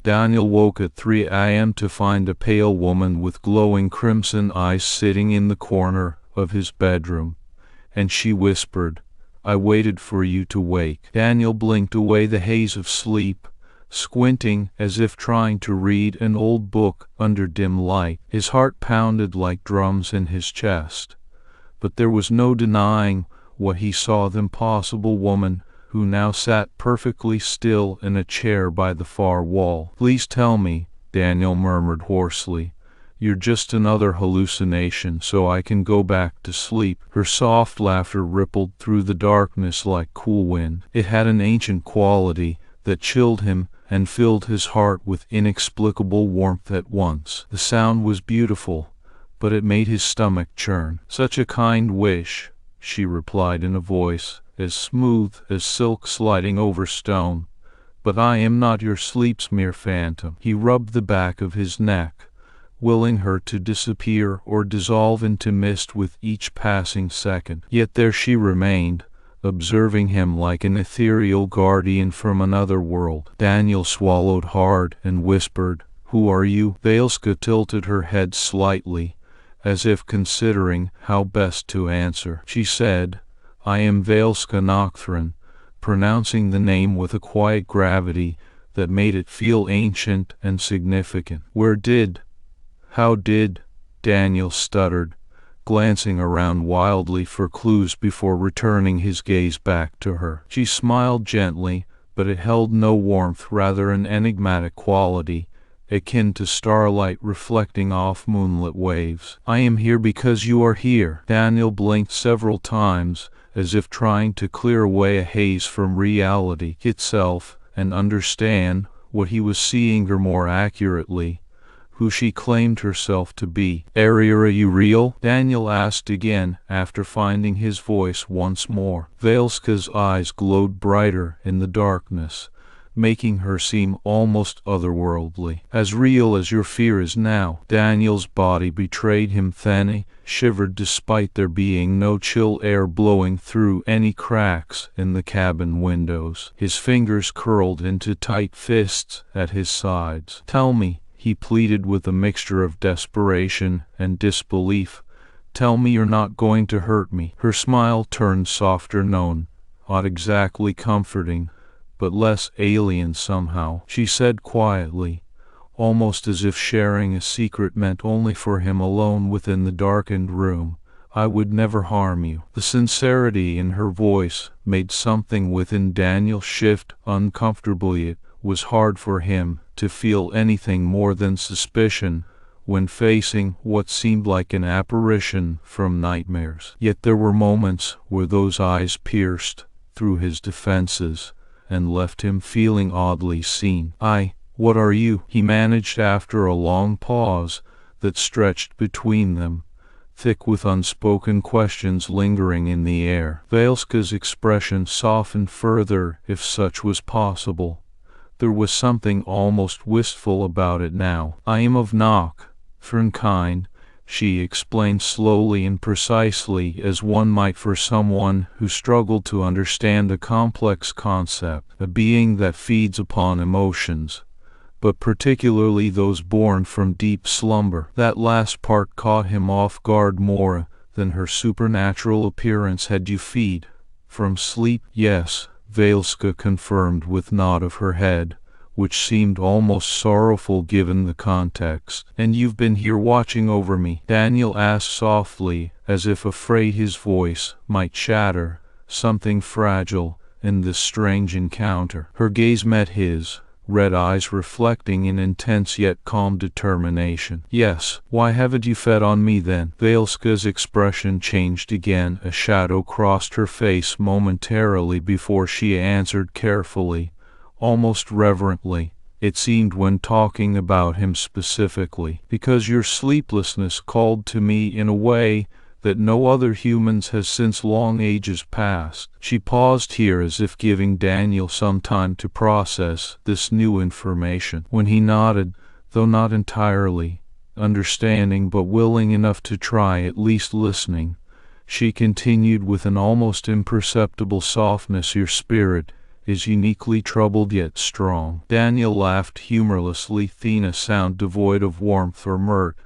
Daniel woke at 3 a.m. to find a pale woman with glowing crimson eyes sitting in the corner of his bedroom, and she whispered, "I waited for you to wake." Daniel blinked away the haze of sleep, squinting as if trying to read an old book under dim light. His heart pounded like drums in his chest, but there was no denying what he saw: the impossible woman who now sat perfectly still in a chair by the far wall. "Please tell me," Daniel murmured hoarsely, "you're just another hallucination so I can go back to sleep." Her soft laughter rippled through the darkness like cool wind. It had an ancient quality that chilled him and filled his heart with inexplicable warmth at once. The sound was beautiful, but it made his stomach churn. "Such a kind wish," she replied in a voice as smooth as silk sliding over stone, "but I am not your sleep's mere phantom." He rubbed the back of his neck, willing her to disappear or dissolve into mist with each passing second. Yet there she remained, observing him like an ethereal guardian from another world. Daniel swallowed hard and whispered, "Who are you?" Valeska tilted her head slightly, as if considering how best to answer. She said, "I am Valeska Nocthrynn," pronouncing the name with a quiet gravity that made it feel ancient and significant. How did, Daniel stuttered, glancing around wildly for clues before returning his gaze back to her. She smiled gently, but it held no warmth, rather an enigmatic quality, akin to starlight reflecting off moonlit waves. "I am here because you are here." Daniel blinked several times, as if trying to clear away a haze from reality itself and understand what he was seeing, or more accurately, who she claimed herself to be. "Are you real?" Daniel asked again, after finding his voice once more. Valeska's eyes glowed brighter in the darkness, making her seem almost otherworldly. "As real as your fear is now." Daniel's body betrayed him. He shivered despite there being no chill air blowing through any cracks in the cabin windows. His fingers curled into tight fists at his sides. "Tell me," he pleaded with a mixture of desperation and disbelief. "Tell me you're not going to hurt me." Her smile turned softer, not exactly comforting, but less alien somehow. She said quietly, almost as if sharing a secret meant only for him alone within the darkened room, "I would never harm you." The sincerity in her voice made something within Daniel shift uncomfortably. It was hard for him to feel anything more than suspicion when facing what seemed like an apparition from nightmares. Yet there were moments where those eyes pierced through his defenses and left him feeling oddly seen. What are you?" he managed after a long pause that stretched between them, thick with unspoken questions lingering in the air. Valeska's expression softened further, if such was possible. There was something almost wistful about it now. "I am of Nocthrynn kind," she explained slowly and precisely, as one might for someone who struggled to understand a complex concept. "A being that feeds upon emotions, but particularly those born from deep slumber." That last part caught him off guard more than her supernatural appearance. "Had you feed from sleep?" "Yes," Valeska confirmed with a nod of her head, which seemed almost sorrowful given the context. "And you've been here watching over me?" Daniel asked softly, as if afraid his voice might shatter something fragile in this strange encounter. Her gaze met his, red eyes reflecting an intense yet calm determination. "Yes." "Why haven't you fed on me then?" Valeska's expression changed again. A shadow crossed her face momentarily before she answered carefully, almost reverently, it seemed, when talking about him specifically. "Because your sleeplessness called to me in a way that no other humans has since long ages past." She paused here, as if giving Daniel some time to process this new information. When he nodded, though not entirely understanding but willing enough to try, at least listening, she continued with an almost imperceptible softness, "Your spirit is uniquely troubled yet strong. Daniel laughed humorlessly, thin, a sound devoid of warmth or mirth,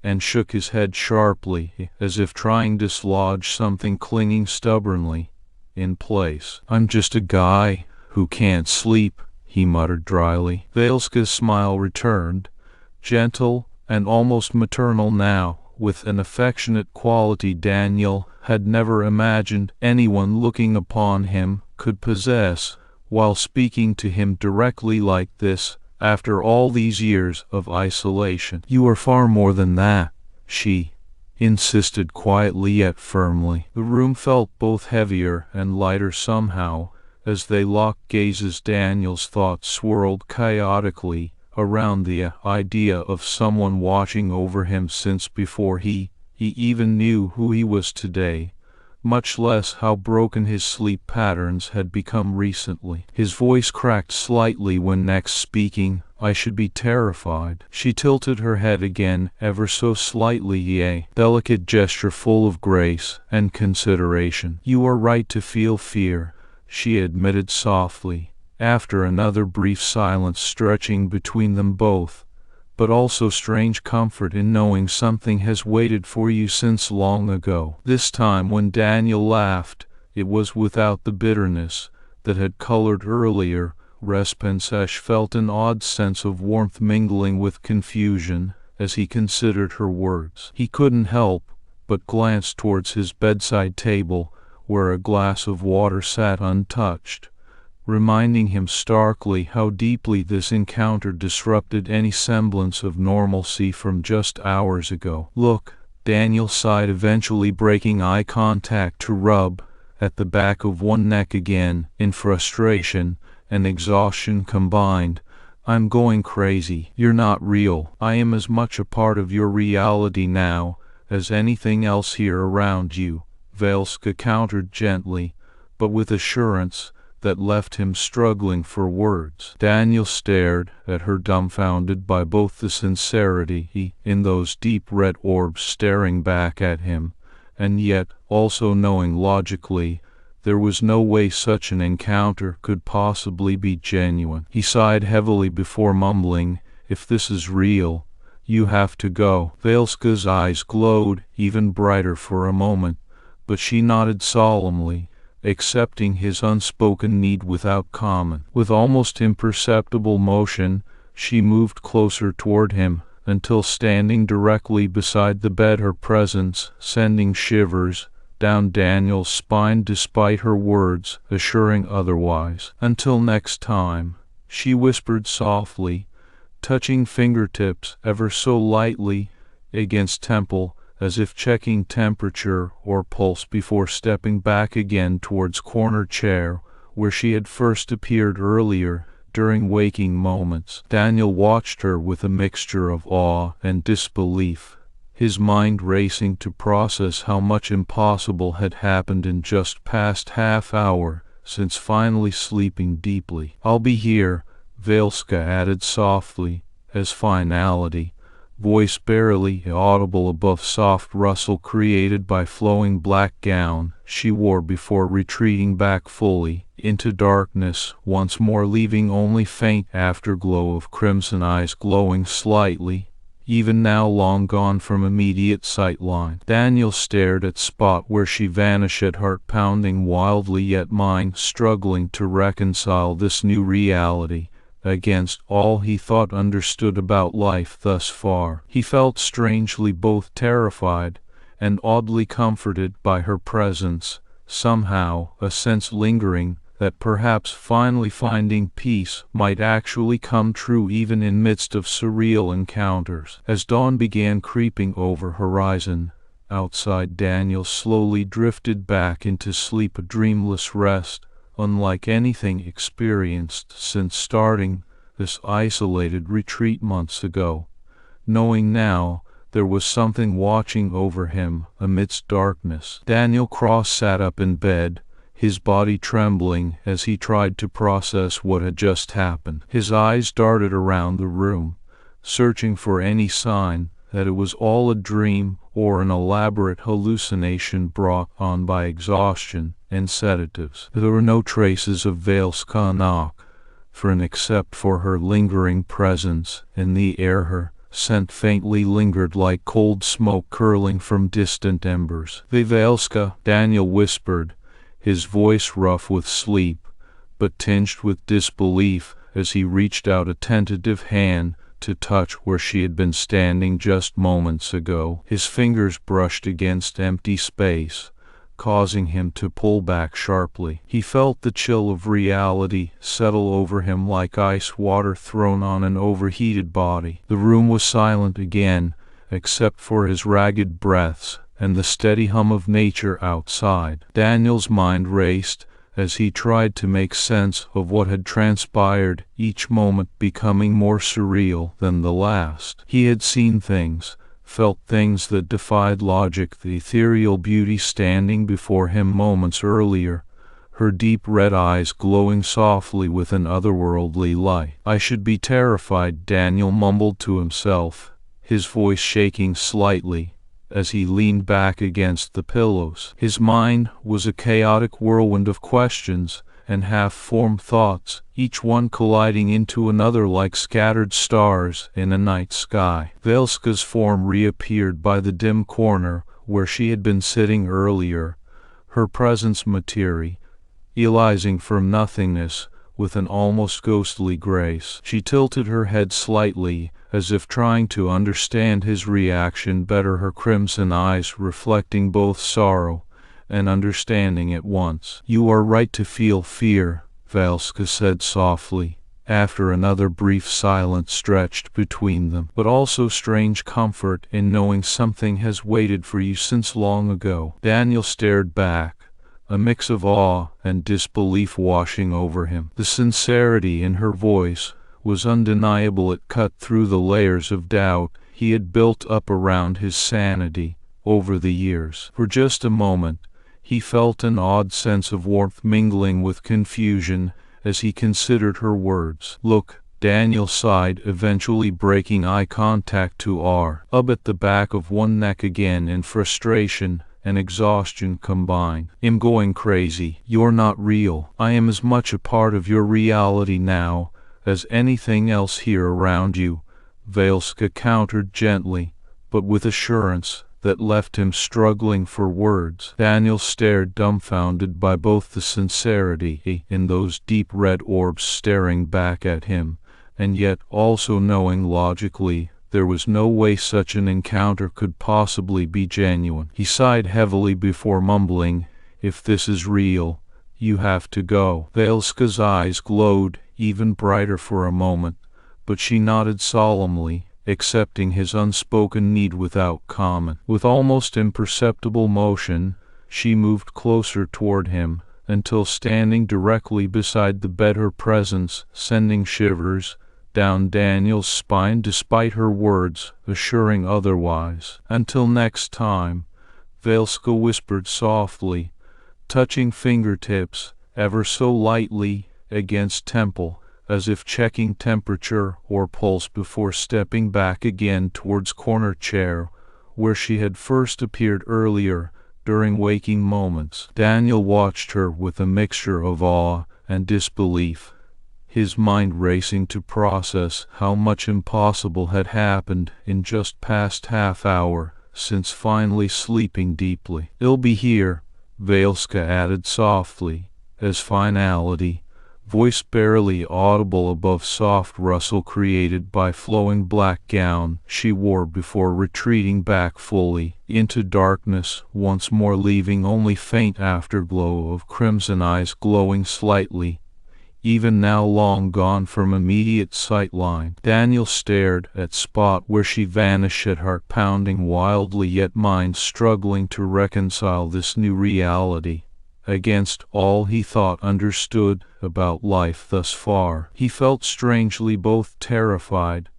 and shook his head sharply, as if trying to dislodge something clinging stubbornly in place. "I'm just a guy who can't sleep," he muttered dryly. Valeska's smile returned, gentle and almost maternal now, with an affectionate quality Daniel had never imagined anyone looking upon him could possess, while speaking to him directly like this after all these years of isolation. "You are far more than that," she insisted quietly yet firmly. The room felt both heavier and lighter somehow as they locked gazes. Daniel's thoughts swirled chaotically around the idea of someone watching over him since before he even knew who he was today, much less how broken his sleep patterns had become recently. His voice cracked slightly when next speaking. "I should be terrified." She tilted her head again ever so slightly, a delicate gesture full of grace and consideration. "You are right to feel fear," she admitted softly, after another brief silence stretching between them both, "but also strange comfort in knowing something has waited for you since long ago." This time when Daniel laughed, it was without the bitterness that had colored earlier. Respensesh felt an odd sense of warmth mingling with confusion as he considered her words. He couldn't help but glance towards his bedside table, where a glass of water sat untouched, reminding him starkly how deeply this encounter disrupted any semblance of normalcy from just hours ago. "Look," Daniel sighed, eventually breaking eye contact to rub at the back of one neck again in frustration and exhaustion combined. "I'm going crazy. You're not real. I am as much a part of your reality now as anything else here around you," Valeska countered gently, but with assurance that left him struggling for words. Daniel stared at her, dumbfounded by both the sincerity in those deep red orbs staring back at him, and yet also knowing logically there was no way such an encounter could possibly be genuine. He sighed heavily before mumbling, "If this is real, you have to go." Valeska's eyes glowed even brighter for a moment, but she nodded solemnly, accepting his unspoken need without comment. With almost imperceptible motion, she moved closer toward him, until standing directly beside the bed, her presence sending shivers down Daniel's spine despite her words assuring otherwise. "Until next time," she whispered softly, touching fingertips ever so lightly against temple, as if checking temperature or pulse before stepping back again towards corner chair where she had first appeared earlier during waking moments. Daniel watched her with a mixture of awe and disbelief, his mind racing to process how much impossible had happened in just past half hour since finally sleeping deeply. "I'll be here," Valeska added softly as finality, voice barely audible above soft rustle created by flowing black gown she wore before retreating back fully into darkness once more, leaving only faint afterglow of crimson eyes glowing slightly, even now long gone from immediate sightline. Daniel stared at spot where she vanished, heart pounding wildly yet mind struggling to reconcile this new reality against all he thought understood about life thus far. He felt strangely both terrified and oddly comforted by her presence, somehow a sense lingering that perhaps finally finding peace might actually come true even in midst of surreal encounters. As dawn began creeping over horizon outside, Daniel slowly drifted back into sleep, a dreamless rest unlike anything experienced since starting this isolated retreat months ago, knowing now there was something watching over him amidst darkness. Daniel Cross sat up in bed, his body trembling as he tried to process what had just happened. His eyes darted around the room, searching for any sign that it was all a dream or an elaborate hallucination brought on by exhaustion and sedatives. There were no traces of Valeska Nocthrynn except for her lingering presence in the air. Her scent faintly lingered like cold smoke curling from distant embers. "Valeska," Daniel whispered, his voice rough with sleep, but tinged with disbelief, as he reached out a tentative hand to touch where she had been standing just moments ago. His fingers brushed against empty space, causing him to pull back sharply. He felt the chill of reality settle over him like ice water thrown on an overheated body. The room was silent again, except for his ragged breaths and the steady hum of nature outside. Daniel's mind raced as he tried to make sense of what had transpired, each moment becoming more surreal than the last. He had seen things, felt things that defied logic. The ethereal beauty standing before him moments earlier, her deep red eyes glowing softly with an otherworldly light. "I should be terrified," Daniel mumbled to himself, his voice shaking slightly as he leaned back against the pillows. His mind was a chaotic whirlwind of questions and half-formed thoughts, each one colliding into another like scattered stars in a night sky. Valeska's form reappeared by the dim corner where she had been sitting earlier, her presence materializing from nothingness with an almost ghostly grace. She tilted her head slightly, as if trying to understand his reaction better, her crimson eyes reflecting both sorrow and understanding at once. "You are right to feel fear," Valeska said softly, after another brief silence stretched between them, "but also strange comfort in knowing something has waited for you since long ago." Daniel stared back, a mix of awe and disbelief washing over him. The sincerity in her voice was undeniable. It cut through the layers of doubt he had built up around his sanity over the years. For just a moment, he felt an odd sense of warmth mingling with confusion as he considered her words. "Look," Daniel sighed, eventually breaking eye contact to up at the back of one neck again in frustration and exhaustion combined. "I'm going crazy. You're not real. I am as much a part of your reality now as anything else here around you," Valeska countered gently, but with assurance that left him struggling for words. Daniel stared, dumbfounded by both the sincerity in those deep red orbs staring back at him, and yet also knowing logically there was no way such an encounter could possibly be genuine. He sighed heavily before mumbling, "If this is real, you have to go." Valeska's eyes glowed even brighter for a moment, but she nodded solemnly, accepting his unspoken need without comment. With almost imperceptible motion, she moved closer toward him, until standing directly beside the bed, her presence sending shivers down Daniel's spine despite her words assuring otherwise. "Until next time," Valeska whispered softly, touching fingertips ever so lightly against temple, as if checking temperature or pulse before stepping back again towards corner chair where she had first appeared earlier during waking moments. Daniel watched her with a mixture of awe and disbelief, his mind racing to process how much impossible had happened in just past half hour since finally sleeping deeply. "It'll be here," Valeska added softly, as finality, voice barely audible above soft rustle created by flowing black gown she wore before retreating back fully into darkness once more, leaving only faint afterglow of crimson eyes glowing slightly, even now long gone from immediate sightline. Daniel stared at spot where she vanished, at heart pounding wildly, yet mind struggling to reconcile this new reality against all he thought understood about life thus far. He felt strangely both terrified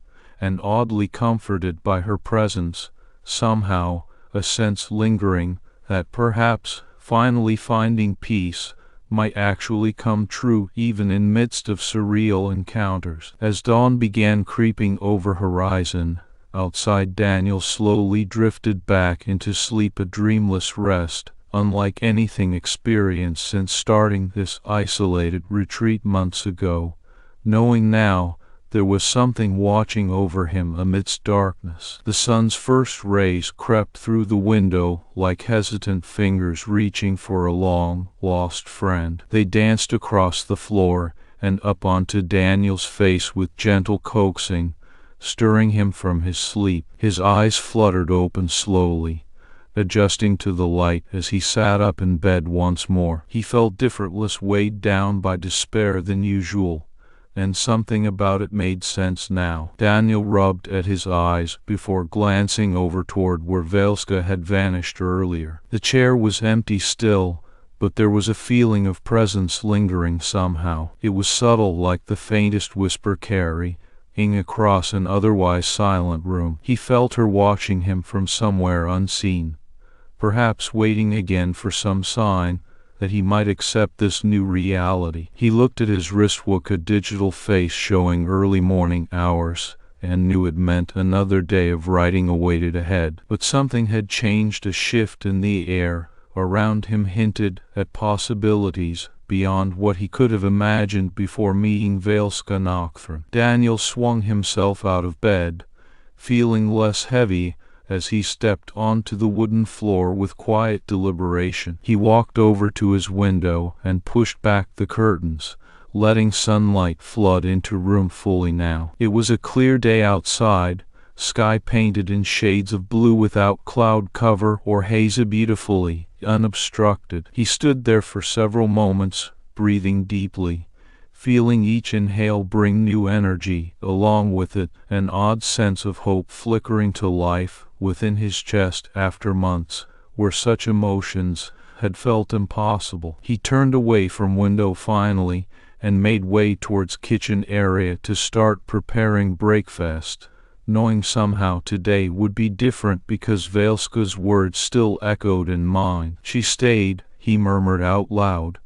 and oddly comforted by her presence, somehow a sense lingering that perhaps finally finding peace might actually come true even in midst of surreal encounters. As dawn began creeping over horizon, Outside, Daniel slowly drifted back into sleep, a dreamless rest, unlike anything experienced since starting this isolated retreat months ago, knowing now there was something watching over him amidst darkness. The sun's first rays crept through the window like hesitant fingers reaching for a long-lost friend. They danced across the floor and up onto Daniel's face with gentle coaxing, stirring him from his sleep. His eyes fluttered open slowly, adjusting to the light as he sat up in bed once more. He felt different, weighed down by despair than usual, and something about it made sense now. Daniel rubbed at his eyes before glancing over toward where Valeska had vanished earlier. The chair was empty still, but there was a feeling of presence lingering somehow. It was subtle, like the faintest whisper carrying across an otherwise silent room. He felt her watching him from somewhere unseen, perhaps waiting again for some sign that he might accept this new reality. He looked at his wristwatch, a digital face showing early morning hours, and knew it meant another day of writing awaited ahead. But something had changed. A shift in the air around him hinted at possibilities beyond what he could have imagined before meeting Valeska Nocthrynn. Daniel swung himself out of bed, feeling less heavy as he stepped onto the wooden floor with quiet deliberation. He walked over to his window and pushed back the curtains, letting sunlight flood into room fully now. It was a clear day outside, sky painted in shades of blue without cloud cover or haze, beautifully unobstructed. He stood there for several moments, breathing deeply, feeling each inhale bring new energy, along with it an odd sense of hope flickering to life within his chest after months where such emotions had felt impossible. He turned away from window finally and made way towards kitchen area to start preparing breakfast, knowing somehow today would be different because Valeska's words still echoed in mind. She stayed, he murmured out loud,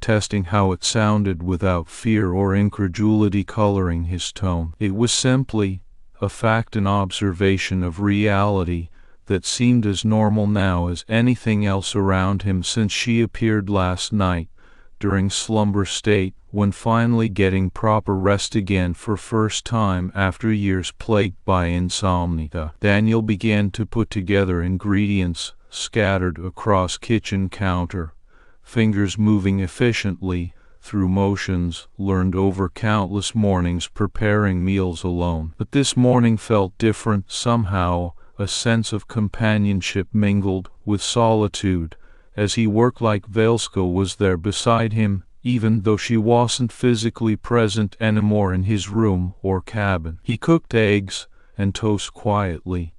testing how it sounded without fear or incredulity coloring his tone. It was simply a fact, an observation of reality that seemed as normal now as anything else around him since she appeared last night during slumber state, when finally getting proper rest again for first time after years plagued by insomnia. Daniel began to put together ingredients scattered across kitchen counter, fingers moving efficiently through motions learned over countless mornings preparing meals alone. But this morning felt different somehow, a sense of companionship mingled with solitude as he worked, like Valeska was there beside him, even though she wasn't physically present anymore in his room or cabin. He cooked eggs and toast quietly,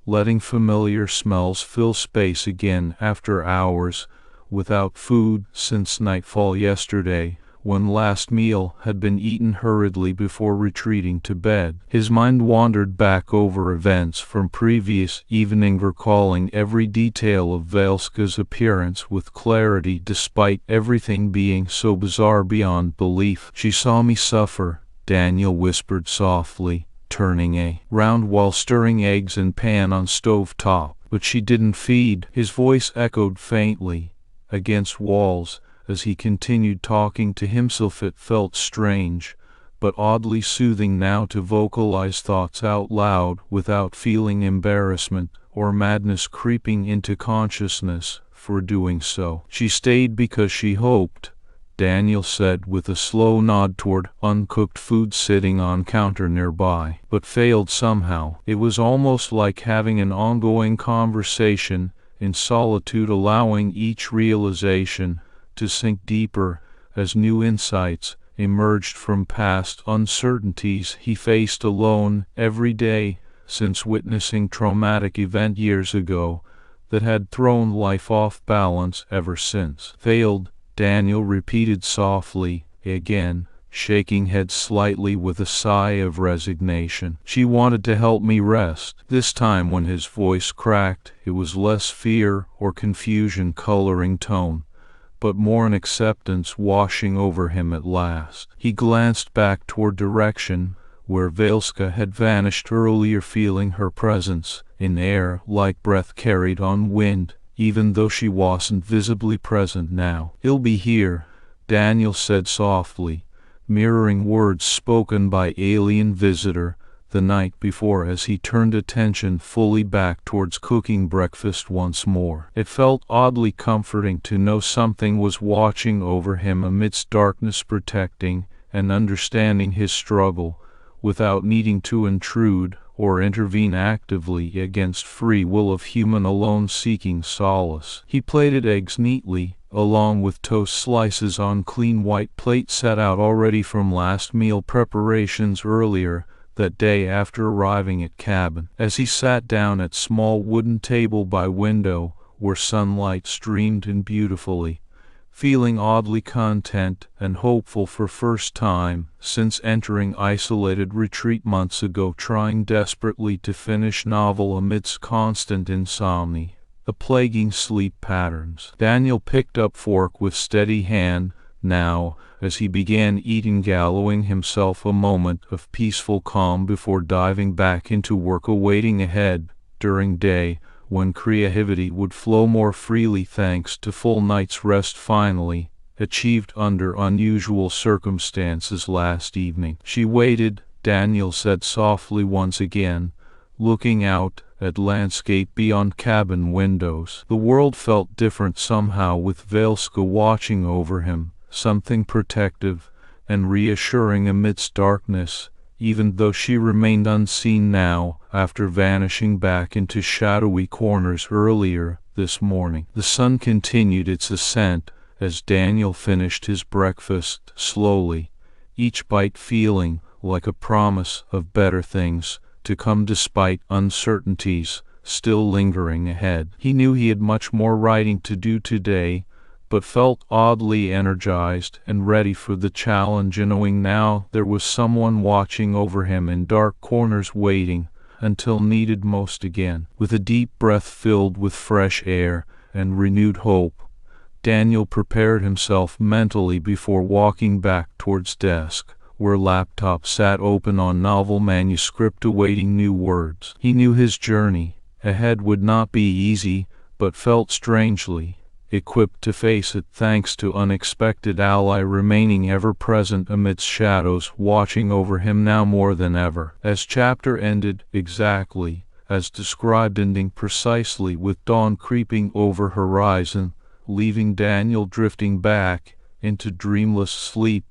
letting familiar smells fill space again after hours without food since nightfall yesterday, when last meal had been eaten hurriedly before retreating to bed. His mind wandered back over events from previous evening, recalling every detail of Valeska's appearance with clarity despite everything being so bizarre beyond belief. She saw me suffer, Daniel whispered softly, turning around while stirring eggs in pan on stove top. But she didn't feed. His voice echoed faintly against walls as he continued talking to himself. It felt strange, but oddly soothing now to vocalize thoughts out loud without feeling embarrassment or madness creeping into consciousness for doing so. She stayed because she hoped, Daniel said with a slow nod toward uncooked food sitting on counter nearby, but failed somehow. It was almost like having an ongoing conversation in solitude, allowing each realization to sink deeper as new insights emerged from past uncertainties he faced alone every day since witnessing traumatic event years ago that had thrown life off balance ever since. Failed, Daniel repeated softly, again, shaking head slightly with a sigh of resignation. She wanted to help me rest. This time when his voice cracked, it was less fear or confusion coloring tone, but more an acceptance washing over him at last. He glanced back toward direction where Valeska had vanished earlier, feeling her presence in air like breath carried on wind, even though she wasn't visibly present now. "He'll be here," Daniel said softly, mirroring words spoken by alien visitor the night before as he turned attention fully back towards cooking breakfast once more. It felt oddly comforting to know something was watching over him amidst darkness, protecting and understanding his struggle without needing to intrude or intervene actively against free will of human alone seeking solace. He plated eggs neatly, along with toast slices on clean white plate set out already from last meal preparations earlier that day after arriving at cabin. As he sat down at small wooden table by window where sunlight streamed in beautifully, feeling oddly content and hopeful for first time since entering isolated retreat months ago, trying desperately to finish novel amidst constant insomnia, the plaguing sleep patterns. Daniel picked up fork with steady hand now as he began eating, allowing himself a moment of peaceful calm before diving back into work awaiting ahead during day when creativity would flow more freely thanks to full night's rest finally achieved under unusual circumstances last evening. "She waited," Daniel said softly once again, looking out at landscape beyond cabin windows. The world felt different somehow with Valeska watching over him, something protective and reassuring amidst darkness, even though she remained unseen now after vanishing back into shadowy corners earlier this morning. The sun continued its ascent as Daniel finished his breakfast slowly, each bite feeling like a promise of better things to come despite uncertainties still lingering ahead. He knew he had much more writing to do today, but felt oddly energized and ready for the challenge, knowing now there was someone watching over him in dark corners, waiting until needed most again. With a deep breath filled with fresh air and renewed hope, Daniel prepared himself mentally before walking back towards desk, where laptop sat open on novel manuscript awaiting new words. He knew his journey ahead would not be easy, but felt strangely equipped to face it thanks to unexpected ally remaining ever present amidst shadows, watching over him now more than ever. As chapter ended exactly as described, ending precisely with dawn creeping over horizon, leaving Daniel drifting back into dreamless sleep,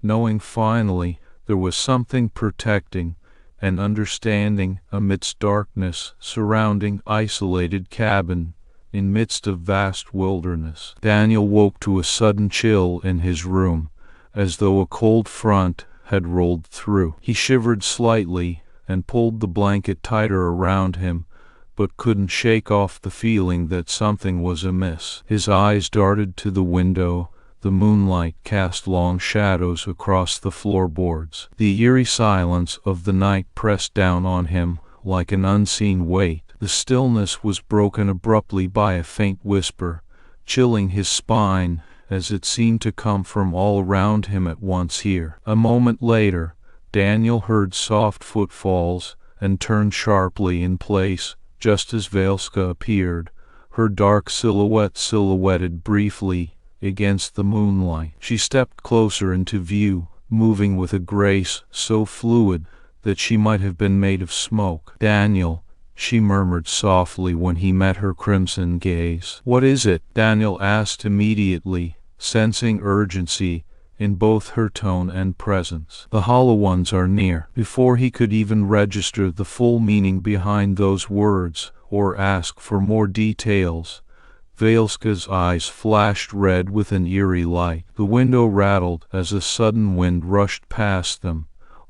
knowing finally there was something protecting and understanding amidst darkness surrounding isolated cabin in midst of vast wilderness. Daniel woke to a sudden chill in his room, as though a cold front had rolled through. He shivered slightly and pulled the blanket tighter around him, but couldn't shake off the feeling that something was amiss. His eyes darted to the window. The moonlight cast long shadows across the floorboards. The eerie silence of the night pressed down on him like an unseen weight. The stillness was broken abruptly by a faint whisper, chilling his spine as it seemed to come from all around him at once here. A moment later, Daniel heard soft footfalls and turned sharply in place just as Valeska appeared, her dark silhouette silhouetted briefly against the moonlight. She stepped closer into view, moving with a grace so fluid that she might have been made of smoke. "Daniel," she murmured softly when he met her crimson gaze. "What is it?" Daniel asked immediately, sensing urgency in both her tone and presence. "The Hollow Ones are near." Before he could even register the full meaning behind those words or ask for more details, Valeska's eyes flashed red with an eerie light. The window rattled as a sudden wind rushed past them,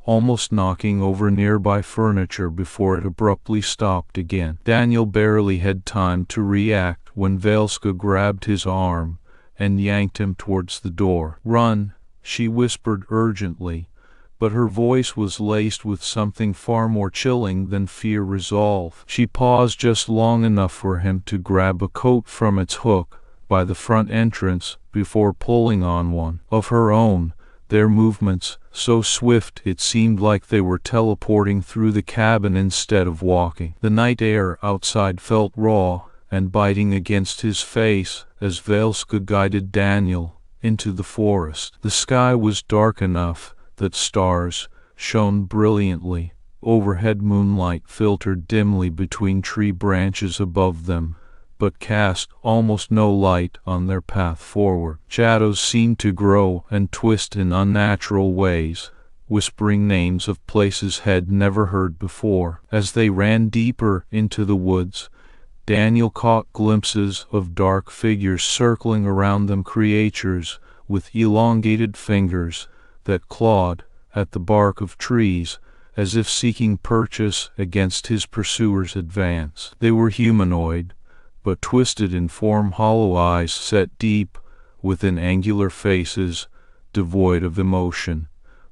almost knocking over nearby furniture before it abruptly stopped again. Daniel barely had time to react when Valeska grabbed his arm and yanked him towards the door. "Run," she whispered urgently, but her voice was laced with something far more chilling than fear, resolve. She paused just long enough for him to grab a coat from its hook by the front entrance before pulling on one of her own, their movements so swift it seemed like they were teleporting through the cabin instead of walking. The night air outside felt raw and biting against his face as Valeska guided Daniel into the forest. The sky was dark enough that stars shone brilliantly. Overhead moonlight filtered dimly between tree branches above them, but cast almost no light on their path forward. Shadows seemed to grow and twist in unnatural ways, whispering names of places had never heard before. As they ran deeper into the woods, Daniel caught glimpses of dark figures circling around them, creatures with elongated fingers that clawed at the bark of trees as if seeking purchase against his pursuers' advance. They were humanoid, but twisted in form, hollow eyes set deep within angular faces devoid of emotion,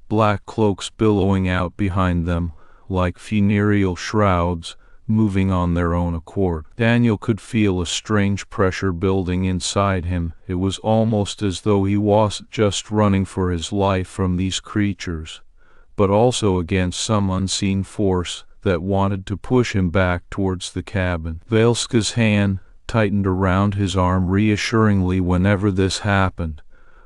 black cloaks billowing out behind them like funereal shrouds, moving on their own accord. Daniel could feel a strange pressure building inside him. It was almost as though he wasn't just running for his life from these creatures, but also against some unseen force that wanted to push him back towards the cabin. Valeska's hand tightened around his arm reassuringly whenever this happened,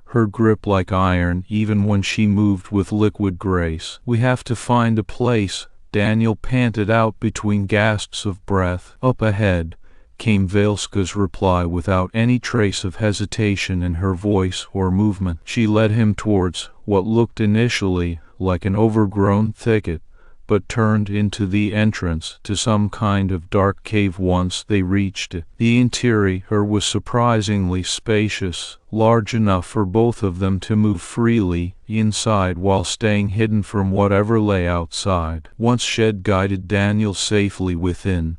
her grip like iron even when she moved with liquid grace. "We have to find a place," Daniel panted out between gasps of breath. "Up ahead," came Valeska's reply without any trace of hesitation in her voice or movement. She led him towards what looked initially like an overgrown thicket, but turned into the entrance to some kind of dark cave once they reached it. The interior was surprisingly spacious, large enough for both of them to move freely inside while staying hidden from whatever lay outside. Once Shed guided Daniel safely within,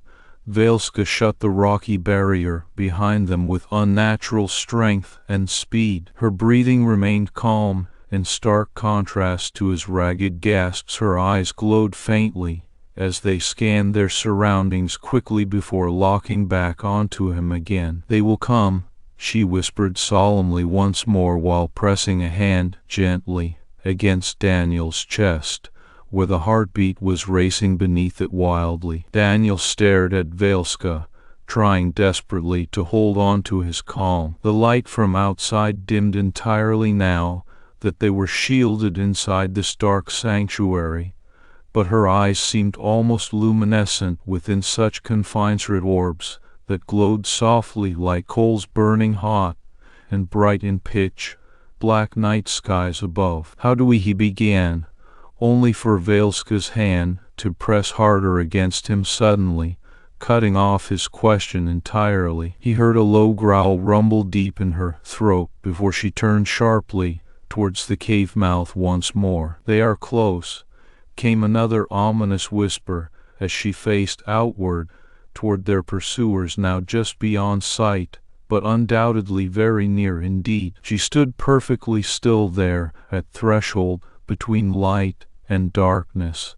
Valeska shut the rocky barrier behind them with unnatural strength and speed. Her breathing remained calm, in stark contrast to his ragged gasps. Her eyes glowed faintly as they scanned their surroundings quickly before locking back onto him again. "They will come," she whispered solemnly once more while pressing a hand gently against Daniel's chest, where the heartbeat was racing beneath it wildly. Daniel stared at Valeska, trying desperately to hold on to his calm. The light from outside dimmed entirely now that they were shielded inside this dark sanctuary, but her eyes seemed almost luminescent within such concentric orbs that glowed softly like coals burning hot and bright in pitch black night skies above. "How do we?" he began, only for Valeska's hand to press harder against him suddenly, cutting off his question entirely. He heard a low growl rumble deep in her throat before she turned sharply towards the cave mouth once more. "They are close," came another ominous whisper as she faced outward toward their pursuers, now just beyond sight, but undoubtedly very near indeed. She stood perfectly still there at threshold between light and darkness,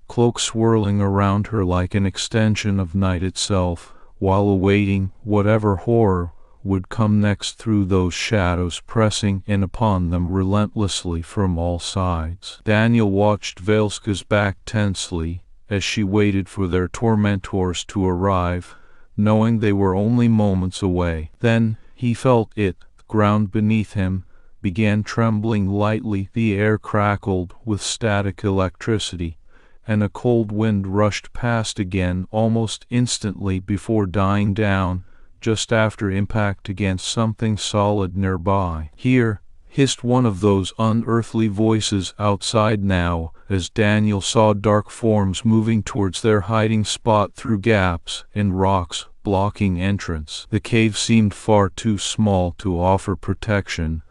cloak swirling around her like an extension of night itself, while awaiting whatever horror would come next through those shadows pressing in upon them relentlessly from all sides. Daniel watched Valeska's back tensely as she waited for their tormentors to arrive, knowing they were only moments away. Then he felt it, the ground beneath him, began trembling lightly. The air crackled with static electricity, and a cold wind rushed past again almost instantly before dying down just after impact against something solid nearby. "Here," hissed one of those unearthly voices outside now, as Daniel saw dark forms moving towards their hiding spot through gaps in rocks blocking entrance. The cave seemed far too small to offer protection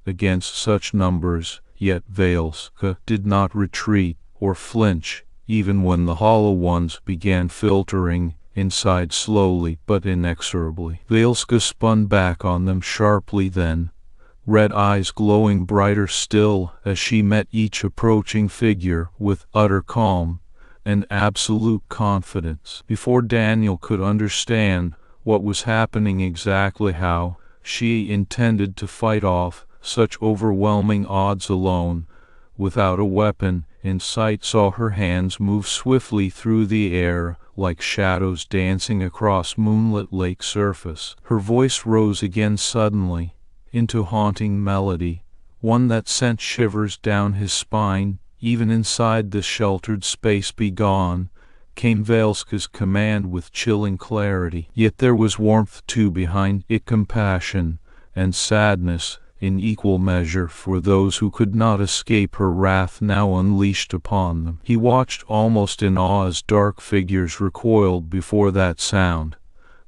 against such numbers, yet Valeska did not retreat or flinch even when the hollow ones began filtering inside slowly but inexorably. Valeska spun back on them sharply then, red eyes glowing brighter still as she met each approaching figure with utter calm and absolute confidence. Before Daniel could understand what was happening exactly, how she intended to fight off such overwhelming odds alone, without a weapon in sight, saw her hands move swiftly through the air like shadows dancing across moonlit lake surface. Her voice rose again suddenly, into haunting melody, one that sent shivers down his spine. Even inside this sheltered space, "Be gone," came Valeska's command with chilling clarity. Yet there was warmth too behind it, compassion and sadness in equal measure for those who could not escape her wrath now unleashed upon them. He watched almost in awe as dark figures recoiled before that sound,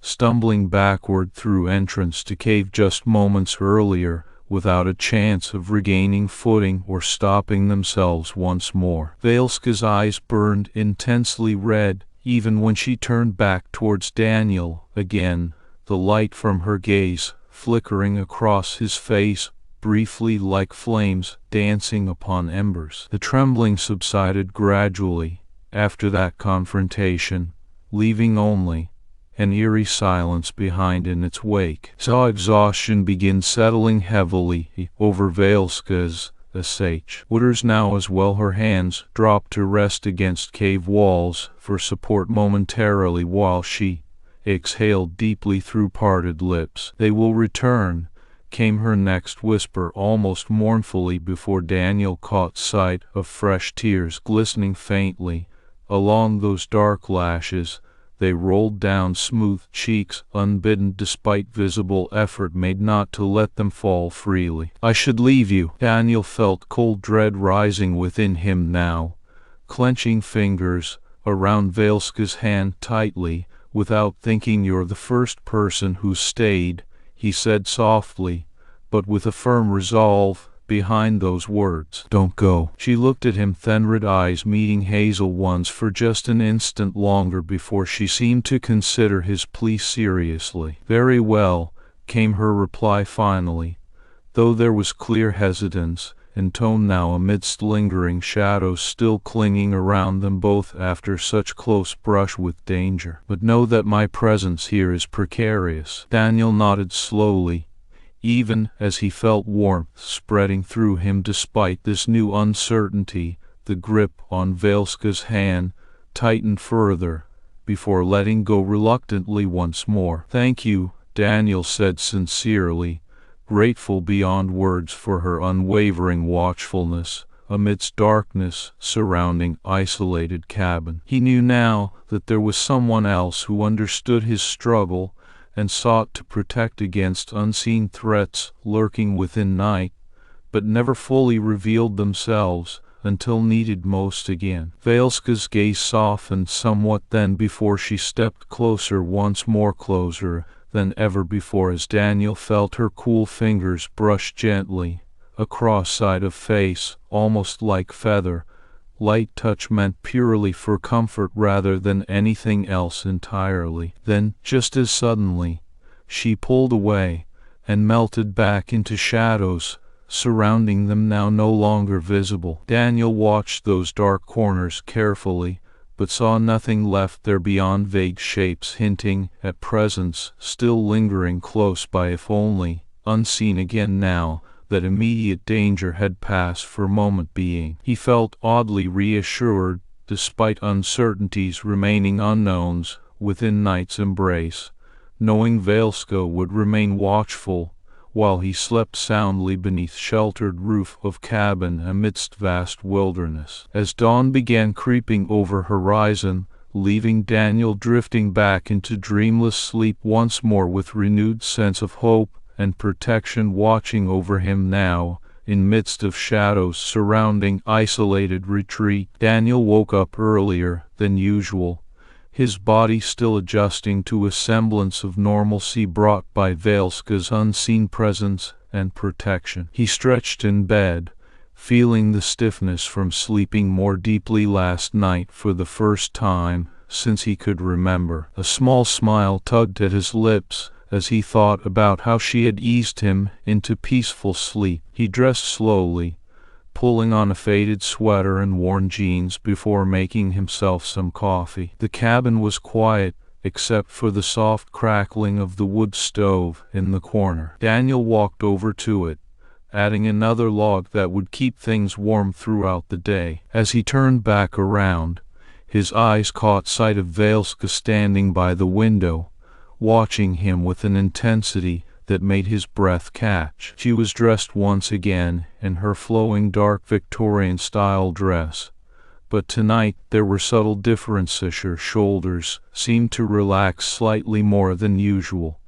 stumbling backward through entrance to cave just moments earlier, without a chance of regaining footing or stopping themselves once more. Valeska's eyes burned intensely red, even when she turned back towards Daniel again, the light from her gaze flickering across his face, briefly like flames dancing upon embers. The trembling subsided gradually after that confrontation, leaving only an eerie silence behind in its wake. Saw exhaustion begin settling heavily over Valeska's shoulders now as well. Her hands dropped to rest against cave walls for support momentarily while she exhaled deeply through parted lips. "They will return," came her next whisper almost mournfully before Daniel caught sight of fresh tears glistening faintly along those dark lashes. They rolled down smooth cheeks, unbidden despite visible effort made not to let them fall freely. "I should leave you." Daniel felt cold dread rising within him now, clenching fingers around Valeska's hand tightly. "Without thinking, you're the first person who stayed," he said softly, but with a firm resolve behind those words. "Don't go." She looked at him, then-red eyes meeting hazel ones for just an instant longer before she seemed to consider his plea seriously. "Very well," came her reply finally, though there was clear hesitance in tone now amidst lingering shadows still clinging around them both after such close brush with danger. "But know that my presence here is precarious." Daniel nodded slowly, even as he felt warmth spreading through him despite this new uncertainty. The grip on Valeska's hand tightened further before letting go reluctantly once more. "Thank you," Daniel said sincerely, grateful beyond words for her unwavering watchfulness amidst darkness surrounding isolated cabin. He knew now that there was someone else who understood his struggle and sought to protect against unseen threats lurking within night, but never fully revealed themselves until needed most again. Valeska's gaze softened somewhat then before she stepped closer, once more closer than ever before, as Daniel felt her cool fingers brush gently across side of face, almost like feather. Light touch meant purely for comfort rather than anything else entirely. Then, just as suddenly, she pulled away and melted back into shadows surrounding them, now no longer visible. Daniel watched those dark corners carefully, but saw nothing left there beyond vague shapes hinting at presence still lingering close by, if only unseen again now that immediate danger had passed for moment being. He felt oddly reassured, despite uncertainties remaining unknowns within night's embrace, knowing Valeska would remain watchful while he slept soundly beneath sheltered roof of cabin amidst vast wilderness. As dawn began creeping over horizon, leaving Daniel drifting back into dreamless sleep once more with renewed sense of hope and protection watching over him now, in midst of shadows surrounding isolated retreat, Daniel woke up earlier than usual, his body still adjusting to a semblance of normalcy brought by Valeska's unseen presence and protection. He stretched in bed, feeling the stiffness from sleeping more deeply last night for the first time since he could remember. A small smile tugged at his lips as he thought about how she had eased him into peaceful sleep. He dressed slowly, pulling on a faded sweater and worn jeans before making himself some coffee. The cabin was quiet, except for the soft crackling of the wood stove in the corner. Daniel walked over to it, adding another log that would keep things warm throughout the day. As he turned back around, his eyes caught sight of Valeska standing by the window, watching him with an intensity that made his breath catch. She was dressed once again in her flowing dark Victorian-style dress, but tonight there were subtle differences. Her shoulders seemed to relax slightly more than usual,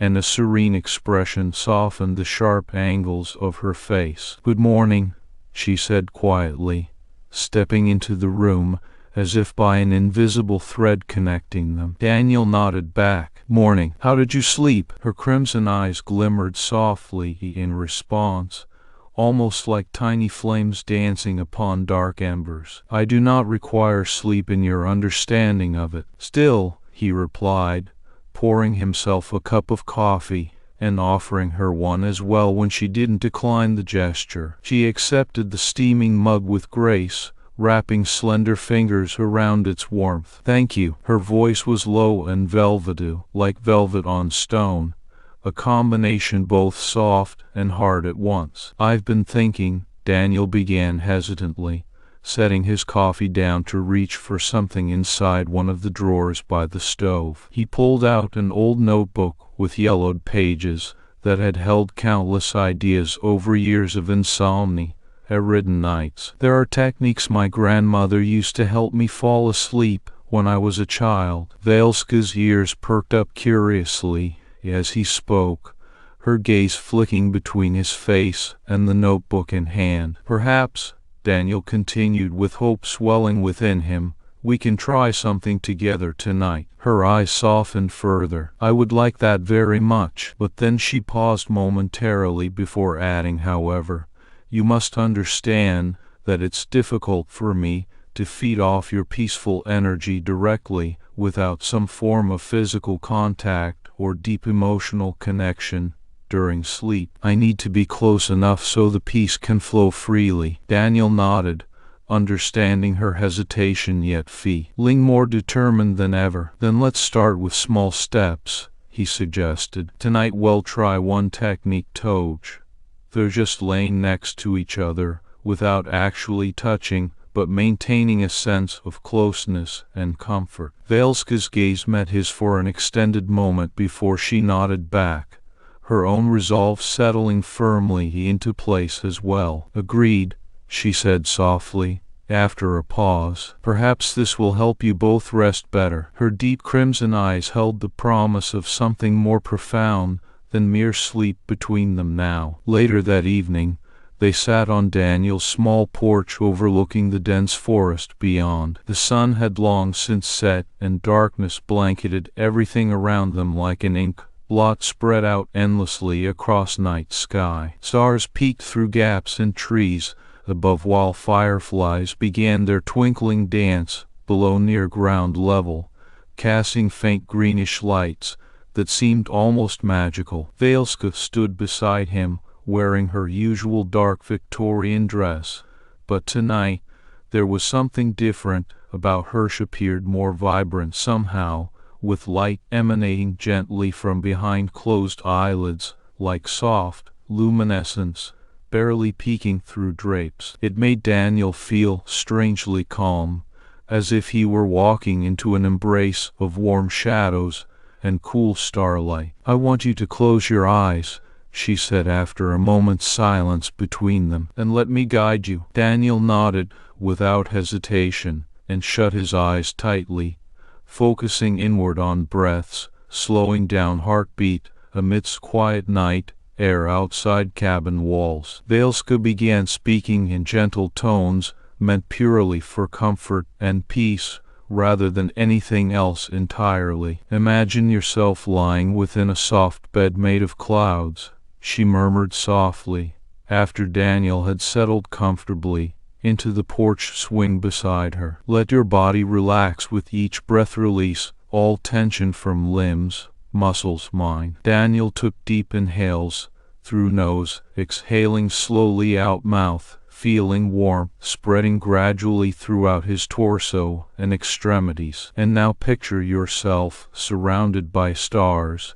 and a serene expression softened the sharp angles of her face. "Good morning," she said quietly, stepping into the room as if by an invisible thread connecting them. Daniel nodded back. "Morning. How did you sleep?" Her crimson eyes glimmered softly in response, almost like tiny flames dancing upon dark embers. "I do not require sleep in your understanding of it." "Still," he replied, pouring himself a cup of coffee and offering her one as well when she didn't decline the gesture. She accepted the steaming mug with grace, wrapping slender fingers around its warmth. "Thank you." Her voice was low and velvety, like velvet on stone, a combination both soft and hard at once. "I've been thinking," Daniel began hesitantly, setting his coffee down to reach for something inside one of the drawers by the stove. He pulled out an old notebook with yellowed pages that had held countless ideas over years of insomnia-ridden nights. "There are techniques my grandmother used to help me fall asleep when I was a child." Valeska's ears perked up curiously as he spoke, her gaze flicking between his face and the notebook in hand. "Perhaps," Daniel continued with hope swelling within him, "we can try something together tonight." Her eyes softened further. "I would like that very much." But then she paused momentarily before adding, "However, you must understand that it's difficult for me to feed off your peaceful energy directly without some form of physical contact or deep emotional connection during sleep. I need to be close enough so the peace can flow freely." Daniel nodded, understanding her hesitation yet feeling more determined than ever. "Then let's start with small steps," he suggested. "Tonight we'll try one technique Toj. They're just laying next to each other without actually touching, but maintaining a sense of closeness and comfort." Valeska's gaze met his for an extended moment before she nodded back, her own resolve settling firmly into place as well. "Agreed," she said softly, after a pause. "Perhaps this will help you both rest better." Her deep crimson eyes held the promise of something more profound than mere sleep between them now. Later that evening, they sat on Daniel's small porch overlooking the dense forest beyond. The sun had long since set, and darkness blanketed everything around them like an ink blot spread out endlessly across night sky. Stars peeked through gaps in trees above, while fireflies began their twinkling dance below near ground level, casting faint greenish lights that seemed almost magical. Valeska stood beside him, wearing her usual dark Victorian dress, but tonight there was something different about her. She appeared more vibrant somehow, with light emanating gently from behind closed eyelids, like soft luminescence barely peeking through drapes. It made Daniel feel strangely calm, as if he were walking into an embrace of warm shadows and cool starlight. "I want you to close your eyes," she said after a moment's silence between them, "and let me guide you." Daniel nodded without hesitation and shut his eyes tightly, focusing inward on breaths, slowing down heartbeat amidst quiet night air outside cabin walls. Valeska began speaking in gentle tones meant purely for comfort and peace rather than anything else entirely. "Imagine yourself lying within a soft bed made of clouds," she murmured softly, after Daniel had settled comfortably into the porch swing beside her. "Let your body relax with each breath. Release all tension from limbs, muscles, mind." Daniel took deep inhales through nose, exhaling slowly out mouth, feeling warmth spreading gradually throughout his torso and extremities. "And now picture yourself surrounded by stars,"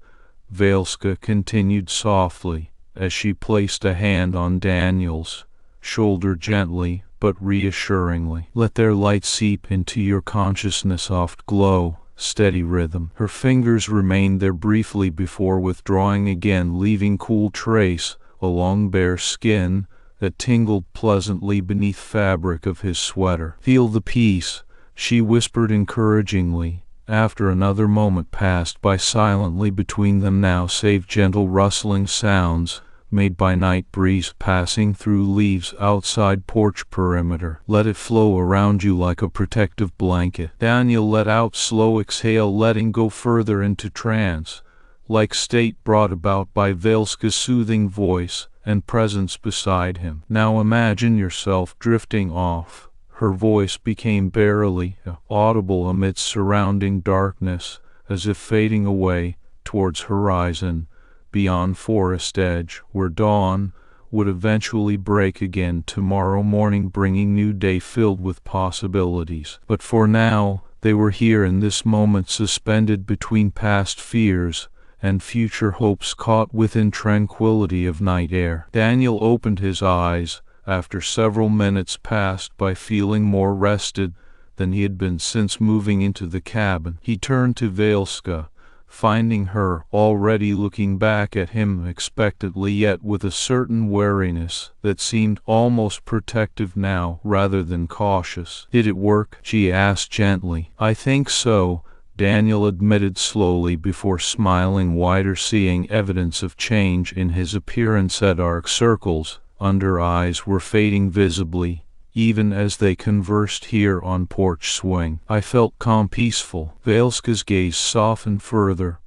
Valeska continued softly, as she placed a hand on Daniel's shoulder gently but reassuringly. Let their light seep into your consciousness, soft glow, steady rhythm. Her fingers remained there briefly before withdrawing again, leaving cool trace along bare skin that tingled pleasantly beneath fabric of his sweater. Feel the peace, she whispered encouragingly. After another moment passed by silently between them, now save gentle rustling sounds made by night breeze passing through leaves outside porch perimeter. Let it flow around you like a protective blanket. Daniel let out slow exhale, letting go further into trance, like state brought about by Valeska's soothing voice and presence beside him. Now imagine yourself drifting off. Her voice became barely audible amidst surrounding darkness, as if fading away towards horizon, beyond forest edge, where dawn would eventually break again tomorrow morning, bringing new day filled with possibilities. But for now, they were here in this moment, suspended between past fears and future hopes, caught within tranquility of night air. Daniel opened his eyes after several minutes passed by, feeling more rested than he had been since moving into the cabin. He turned to Valeska, finding her already looking back at him expectantly, yet with a certain wariness that seemed almost protective now rather than cautious. "Did it work?" she asked gently. "I think so," Daniel admitted slowly before smiling wider, seeing evidence of change in his appearance. Dark circles under eyes were fading visibly, even as they conversed here on porch swing. "I felt calm, peaceful." Valeska's gaze softened further,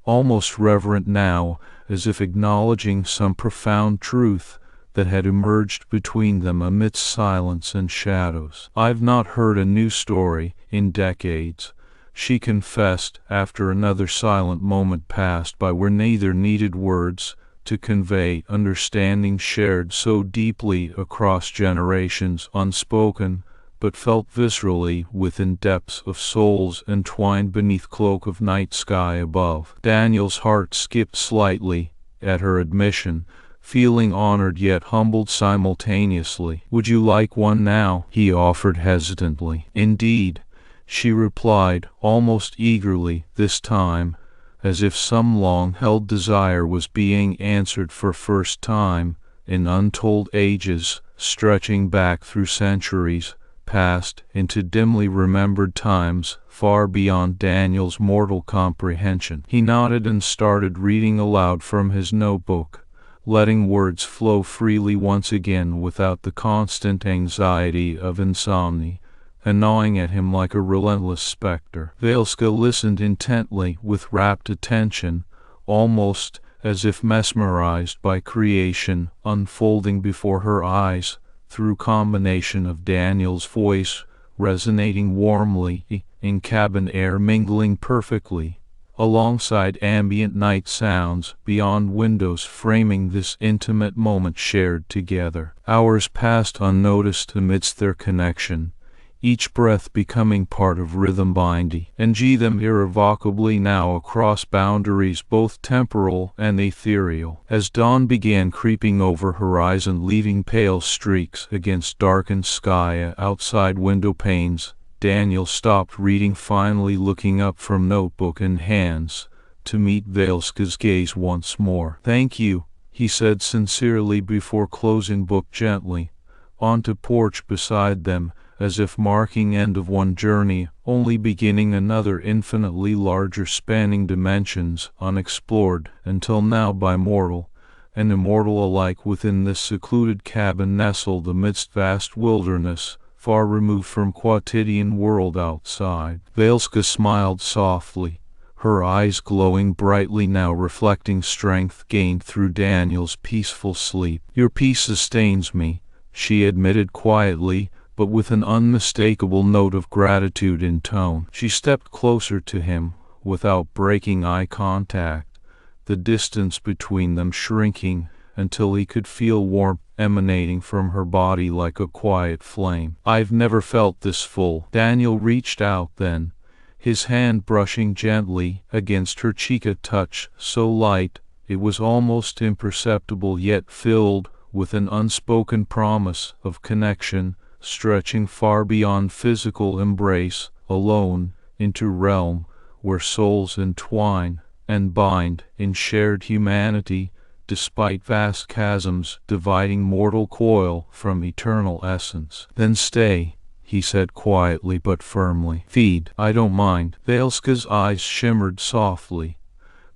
almost reverent now, as if acknowledging some profound truth that had emerged between them amidst silence and shadows. "I've not heard a new story in decades," she confessed after another silent moment passed by where neither needed words to convey understanding shared so deeply across generations, unspoken but felt viscerally within depths of souls entwined beneath cloak of night sky above. Daniel's heart skipped slightly at her admission, feeling honored yet humbled simultaneously. "Would you like one now?" he offered hesitantly. "Indeed," she replied, almost eagerly this time, as if some long-held desire was being answered for first time in untold ages, stretching back through centuries past into dimly remembered times far beyond Daniel's mortal comprehension. He nodded and started reading aloud from his notebook, letting words flow freely once again without the constant anxiety of insomnia and gnawing at him like a relentless specter. Valeska listened intently with rapt attention, almost as if mesmerized by creation unfolding before her eyes, through combination of Daniel's voice resonating warmly in cabin air, mingling perfectly alongside ambient night sounds beyond windows, framing this intimate moment shared together. Hours passed unnoticed amidst their connection, each breath becoming part of rhythm binding and them irrevocably now across boundaries both temporal and ethereal. As dawn began creeping over horizon, leaving pale streaks against darkened sky outside window panes, Daniel stopped reading, finally looking up from notebook in hands to meet Valeska's gaze once more. "Thank you," he said sincerely before closing book gently onto porch beside them, as if marking end of one journey, only beginning another infinitely larger, spanning dimensions unexplored until now by mortal and immortal alike, within this secluded cabin nestled amidst vast wilderness, far removed from quotidian world outside. Valeska smiled softly, her eyes glowing brightly now, reflecting strength gained through Daniel's peaceful sleep. "Your peace sustains me," she admitted quietly, but with an unmistakable note of gratitude in tone. She stepped closer to him without breaking eye contact, the distance between them shrinking until he could feel warmth emanating from her body like a quiet flame. "I've never felt this full." Daniel reached out then, his hand brushing gently against her cheek, a touch so light It was almost imperceptible, yet filled with an unspoken promise of connection, stretching far beyond physical embrace alone into realm where souls entwine and bind in shared humanity, despite vast chasms dividing mortal coil from eternal essence. "Then stay," he said quietly but firmly. "Feed. I don't mind." Valeska's eyes shimmered softly,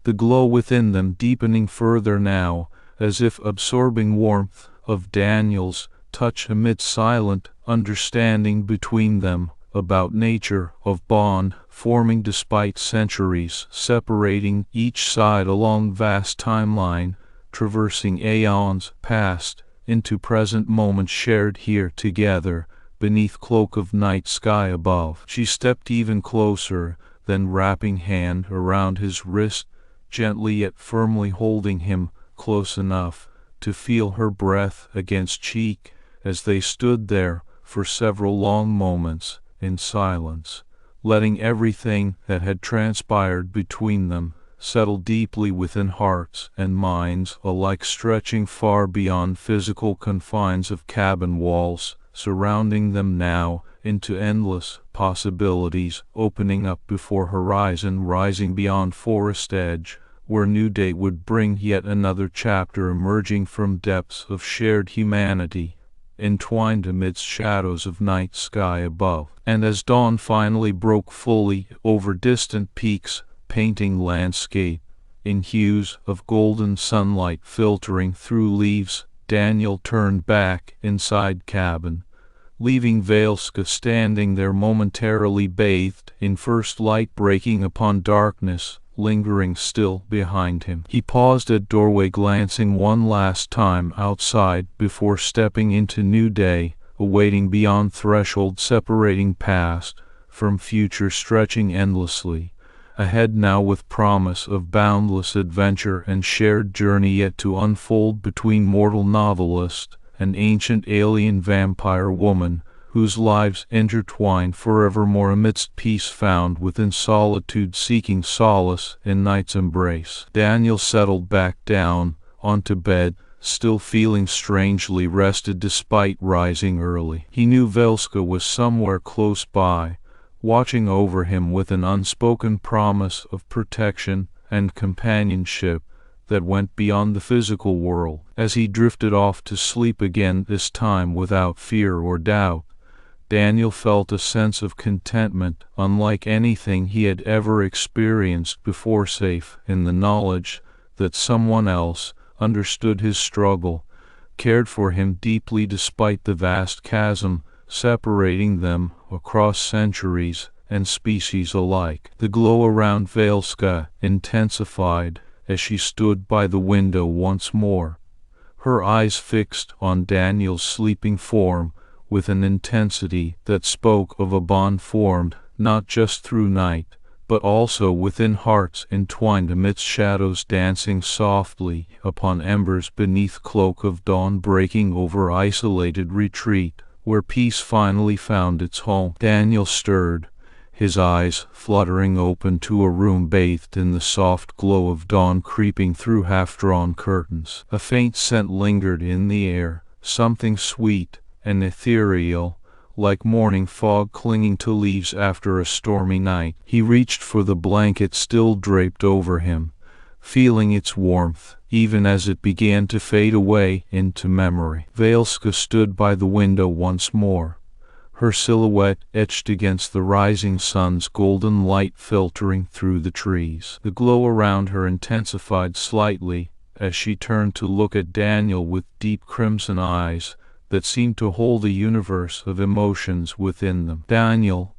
the glow within them deepening further now, as if absorbing warmth of Daniel's touch amid silent understanding between them about nature of bond forming despite centuries separating each side along vast timeline, traversing aeons past into present moments shared here together beneath cloak of night sky above. She stepped even closer, then wrapping hand around his wrist, gently yet firmly holding him close enough to feel her breath against cheek as they stood there for several long moments in silence, letting everything that had transpired between them settle deeply within hearts and minds alike, stretching far beyond physical confines of cabin walls, surrounding them now into endless possibilities opening up before horizon rising beyond forest edge, where new day would bring yet another chapter emerging from depths of shared humanity, entwined amidst shadows of night sky above. And as dawn finally broke fully over distant peaks, painting landscape in hues of golden sunlight filtering through leaves, Daniel turned back inside cabin, leaving Valeska standing there momentarily bathed in first light breaking upon darkness, lingering still behind him. He paused at doorway, glancing one last time outside before stepping into new day, awaiting beyond threshold separating past from future, stretching endlessly ahead now with promise of boundless adventure and shared journey yet to unfold between mortal novelist and ancient alien vampire woman, whose lives intertwine forevermore amidst peace found within solitude, seeking solace in night's embrace. Daniel settled back down onto bed, still feeling strangely rested despite rising early. He knew Valeska was somewhere close by, watching over him with an unspoken promise of protection and companionship that went beyond the physical world. As he drifted off to sleep again, this time without fear or doubt, Daniel felt a sense of contentment unlike anything he had ever experienced before, safe in the knowledge that someone else understood his struggle, cared for him deeply despite the vast chasm separating them across centuries and species alike. The glow around Valeska intensified as she stood by the window once more, her eyes fixed on Daniel's sleeping form with an intensity that spoke of a bond formed not just through night, but also within hearts entwined amidst shadows dancing softly upon embers beneath cloak of dawn breaking over isolated retreat, where peace finally found its home. Daniel stirred, his eyes fluttering open to a room bathed in the soft glow of dawn creeping through half-drawn curtains. A faint scent lingered in the air, something sweet and ethereal, like morning fog clinging to leaves after a stormy night. He reached for the blanket still draped over him, feeling its warmth even as it began to fade away into memory. Valeska stood by the window once more, her silhouette etched against the rising sun's golden light filtering through the trees. The glow around her intensified slightly as she turned to look at Daniel with deep crimson eyes that seemed to hold a universe of emotions within them. "Daniel,"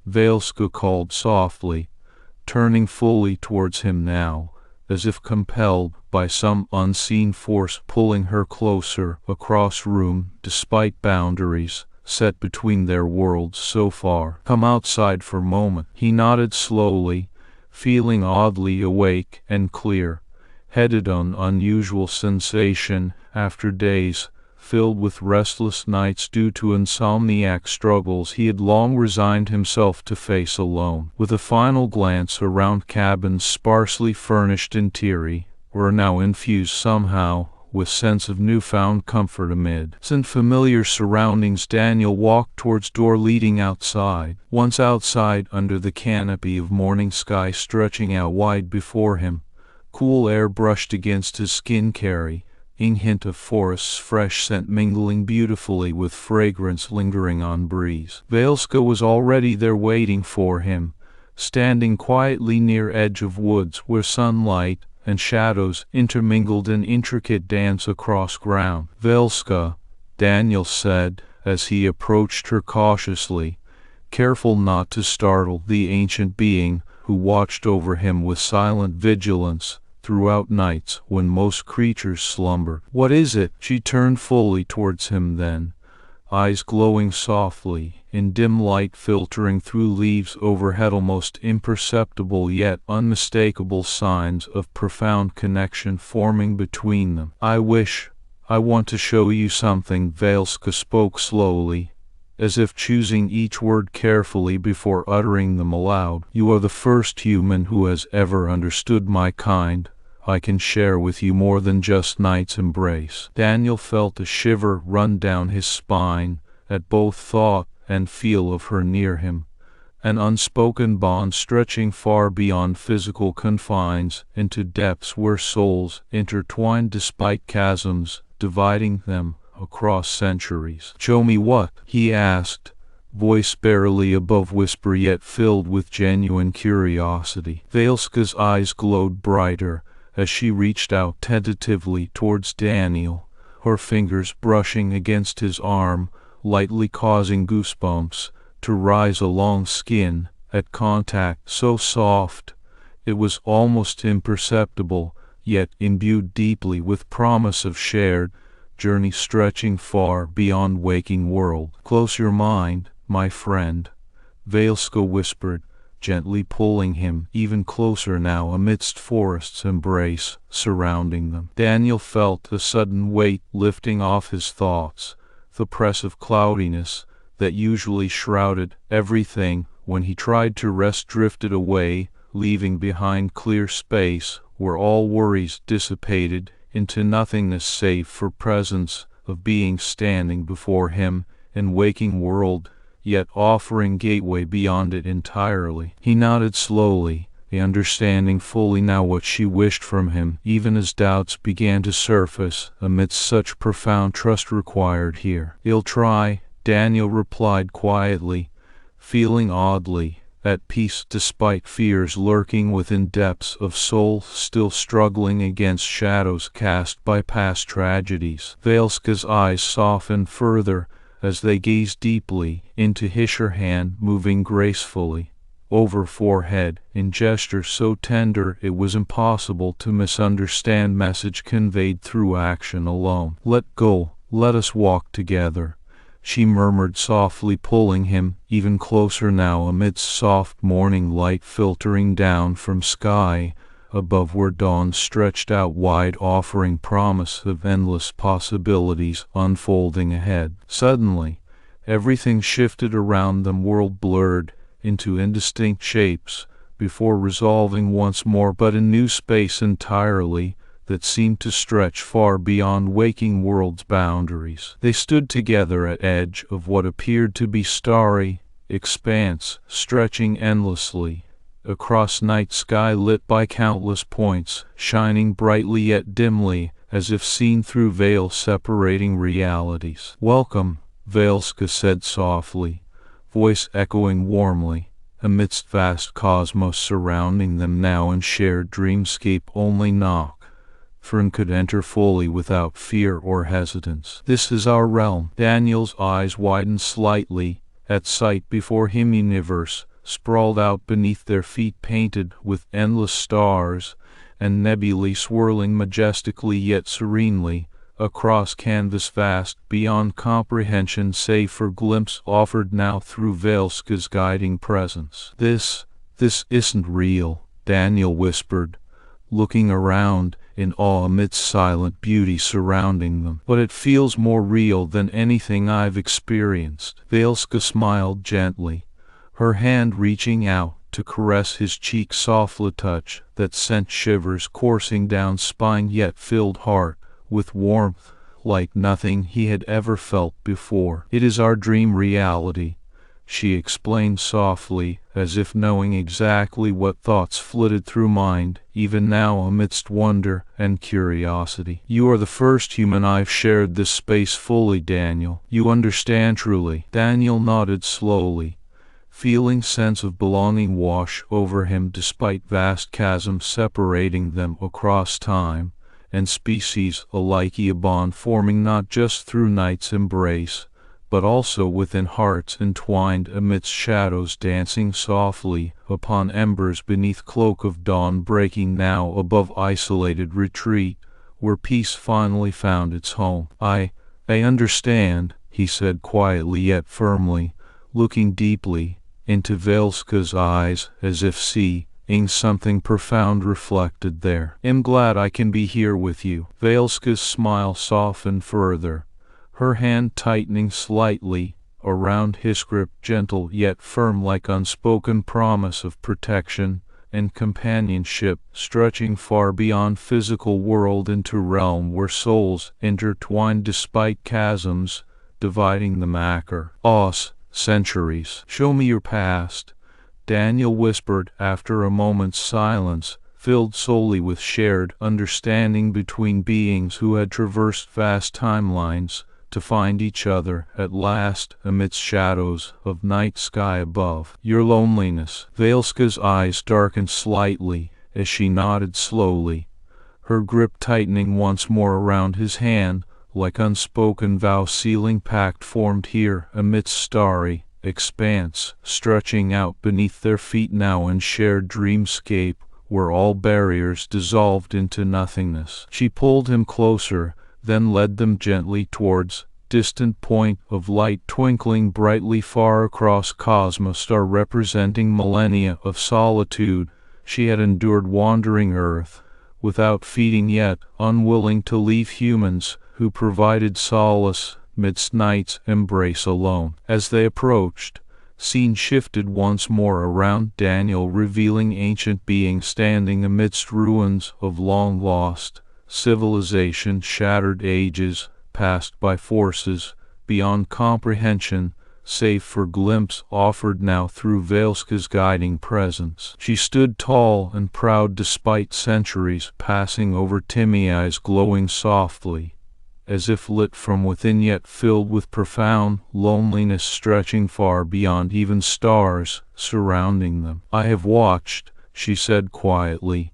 Valeska called softly, turning fully towards him now, as if compelled by some unseen force pulling her closer across room despite boundaries set between their worlds so far. "Come outside for a moment." He nodded slowly, feeling oddly awake and clear, headed on unusual sensation after days filled with restless nights due to insomniac struggles he had long resigned himself to face alone. With a final glance around cabin's sparsely furnished interior, were now infused somehow with sense of newfound comfort amid familiar surroundings. Daniel walked towards door leading outside. Once outside, under the canopy of morning sky stretching out wide before him, cool air brushed against his skin, carrying hint of forest's fresh scent mingling beautifully with fragrance lingering on breeze. Valeska was already there waiting for him, standing quietly near edge of woods where sunlight and shadows intermingled in intricate dance across ground. "Valeska," Daniel said as he approached her cautiously, careful not to startle the ancient being who watched over him with silent vigilance throughout nights when most creatures slumbered. "What is it?" She turned fully towards him then, eyes glowing softly in dim light filtering through leaves overhead, almost imperceptible yet unmistakable signs of profound connection forming between them. I want to show you something." Valeska spoke slowly, as if choosing each word carefully before uttering them aloud. "You are the first human who has ever understood my kind. I can share with you more than just night's embrace." Daniel felt a shiver run down his spine at both thought and feel of her near him, an unspoken bond stretching far beyond physical confines into depths where souls intertwined despite chasms dividing them across centuries. "Show me what?" he asked, voice barely above whisper yet filled with genuine curiosity. Valeska's eyes glowed brighter as she reached out tentatively towards Daniel, her fingers brushing against his arm, lightly causing goosebumps to rise along skin at contact. So soft, it was almost imperceptible, yet imbued deeply with promise of shared journey stretching far beyond waking world. "Close your mind, my friend," Valeska whispered, gently pulling him even closer now amidst forest's embrace surrounding them. Daniel felt a sudden weight lifting off his thoughts, the press of cloudiness that usually shrouded everything when he tried to rest drifted away, leaving behind clear space where all worries dissipated into nothingness save for presence of being standing before him in waking world, yet offering gateway beyond it entirely. He nodded slowly, understanding fully now what she wished from him, even as doubts began to surface amidst such profound trust required here. "I'll try," Daniel replied quietly, feeling oddly at peace despite fears lurking within depths of soul still struggling against shadows cast by past tragedies. Valeska's eyes softened further as they gazed deeply into his, her hand moving gracefully over forehead in gesture so tender it was impossible to misunderstand message conveyed through action alone. "Let go, let us walk together," she murmured softly, pulling him even closer now amidst soft morning light filtering down from sky above where dawn stretched out wide, offering promise of endless possibilities unfolding ahead. Suddenly, everything shifted around them, world blurred into indistinct shapes before resolving once more but a new space entirely that seemed to stretch far beyond waking world's boundaries. They stood together at edge of what appeared to be starry expanse, stretching endlessly across night sky lit by countless points, shining brightly yet dimly as if seen through veils separating realities. "Welcome," Valeska said softly, voice echoing warmly amidst vast cosmos surrounding them now in shared dreamscape. Only Nocthrynn could enter fully without fear or hesitance. "This is our realm." Daniel's eyes widened slightly at sight before him. Universe sprawled out beneath their feet, painted with endless stars and nebulae swirling majestically yet serenely across canvas vast beyond comprehension save for glimpse offered now through Valeska's guiding presence. This isn't real," Daniel whispered, looking around in awe amidst silent beauty surrounding them. "But it feels more real than anything I've experienced." Valeska smiled gently, her hand reaching out to caress his cheek softly, touch that sent shivers coursing down spine yet filled heart with warmth like nothing he had ever felt before. "It is our dream reality," she explained softly, as if knowing exactly what thoughts flitted through mind, even now amidst wonder and curiosity. "You are the first human I've shared this space fully, Daniel. You understand truly." Daniel nodded slowly, feeling sense of belonging wash over him despite vast chasms separating them across time and species alike, a bond forming not just through night's embrace, but also within hearts entwined amidst shadows dancing softly upon embers beneath cloak of dawn breaking now above isolated retreat, where peace finally found its home. I understand," he said quietly yet firmly, looking deeply into Valeska's eyes as if seeing something profound reflected there. "I'm glad I can be here with you." Valeska's smile softened further, her hand tightening slightly around his grip, gentle yet firm like unspoken promise of protection and companionship, stretching far beyond physical world into realm where souls intertwined despite chasms dividing them across centuries. "Show me your past," Daniel whispered after a moment's silence, filled solely with shared understanding between beings who had traversed vast timelines to find each other at last amidst shadows of night sky above. "Your loneliness." Valeska's eyes darkened slightly as she nodded slowly, her grip tightening once more around his hand, like unspoken vow sealing pact formed here amidst starry expanse, stretching out beneath their feet now in shared dreamscape where all barriers dissolved into nothingness. She pulled him closer, then led them gently towards distant point of light twinkling brightly far across cosmos, star representing millennia of solitude she had endured wandering earth without feeding, yet unwilling to leave humans who provided solace midst night's embrace alone. As they approached, scene shifted once more around Daniel, revealing ancient beings standing amidst ruins of long lost civilization, shattered ages passed by forces beyond comprehension, save for glimpse offered now through Valeska's guiding presence. She stood tall and proud despite centuries passing over, timmy eyes glowing softly, as if lit from within yet filled with profound loneliness stretching far beyond even stars surrounding them. "I have watched," she said quietly,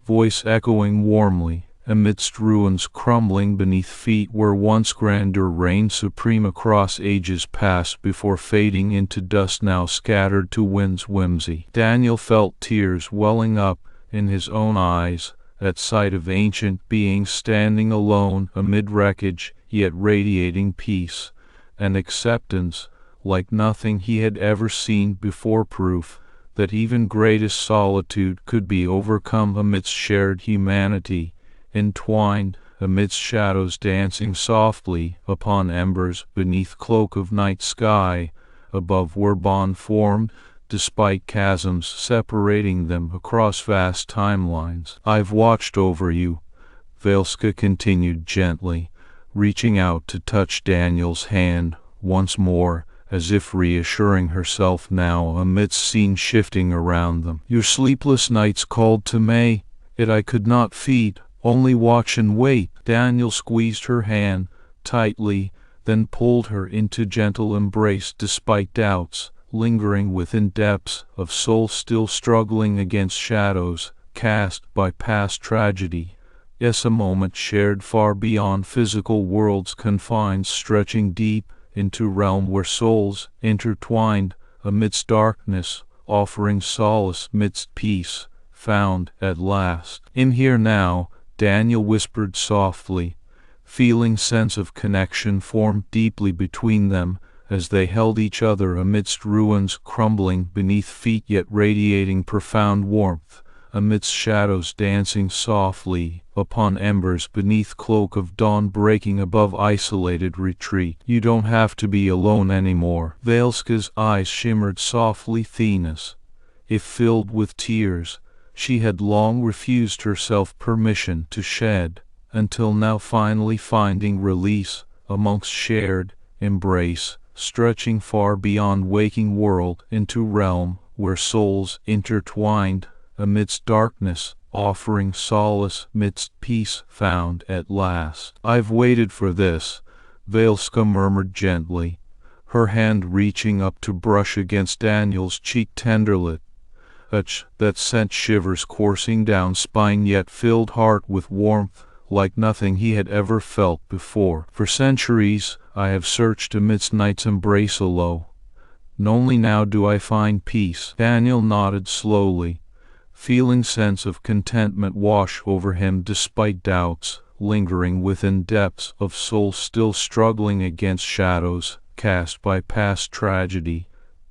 voice echoing warmly, "amidst ruins crumbling beneath feet where once grandeur reigned supreme across ages past before fading into dust now scattered to wind's whimsy." Daniel felt tears welling up in his own eyes at sight of ancient beings standing alone amid wreckage, yet radiating peace and acceptance like nothing he had ever seen before, proof that even greatest solitude could be overcome amidst shared humanity, entwined amidst shadows dancing softly upon embers beneath cloak of night sky above, where bond formed despite chasms separating them across vast timelines. "I've watched over you," Valeska continued gently, reaching out to touch Daniel's hand once more, as if reassuring herself now amidst scene shifting around them. "Your sleepless nights called to me, yet I could not feed, only watch and wait." Daniel squeezed her hand tightly, then pulled her into gentle embrace despite doubts lingering within depths of soul still struggling against shadows cast by past tragedy. Yes, a moment shared far beyond physical world's confines, stretching deep into realm where souls intertwined amidst darkness, offering solace midst peace found at last. "In here now," Daniel whispered softly, feeling sense of connection form deeply between them as they held each other amidst ruins crumbling beneath feet yet radiating profound warmth, amidst shadows dancing softly upon embers beneath cloak of dawn breaking above isolated retreat. "You don't have to be alone anymore." Valeska's eyes shimmered softly, Thenis, if filled with tears, she had long refused herself permission to shed, until now finally finding release amongst shared embrace, stretching far beyond waking world into realm where souls intertwined amidst darkness, offering solace midst peace found at last. "I've waited for this," Valeska murmured gently, her hand reaching up to brush against Daniel's cheek tenderly. That sent shivers coursing down spine yet filled heart with warmth like nothing he had ever felt before. "For centuries I have searched amidst night's embrace alone. Only now do I find peace." Daniel nodded slowly, feeling sense of contentment wash over him despite doubts lingering within depths of soul still struggling against shadows cast by past tragedy.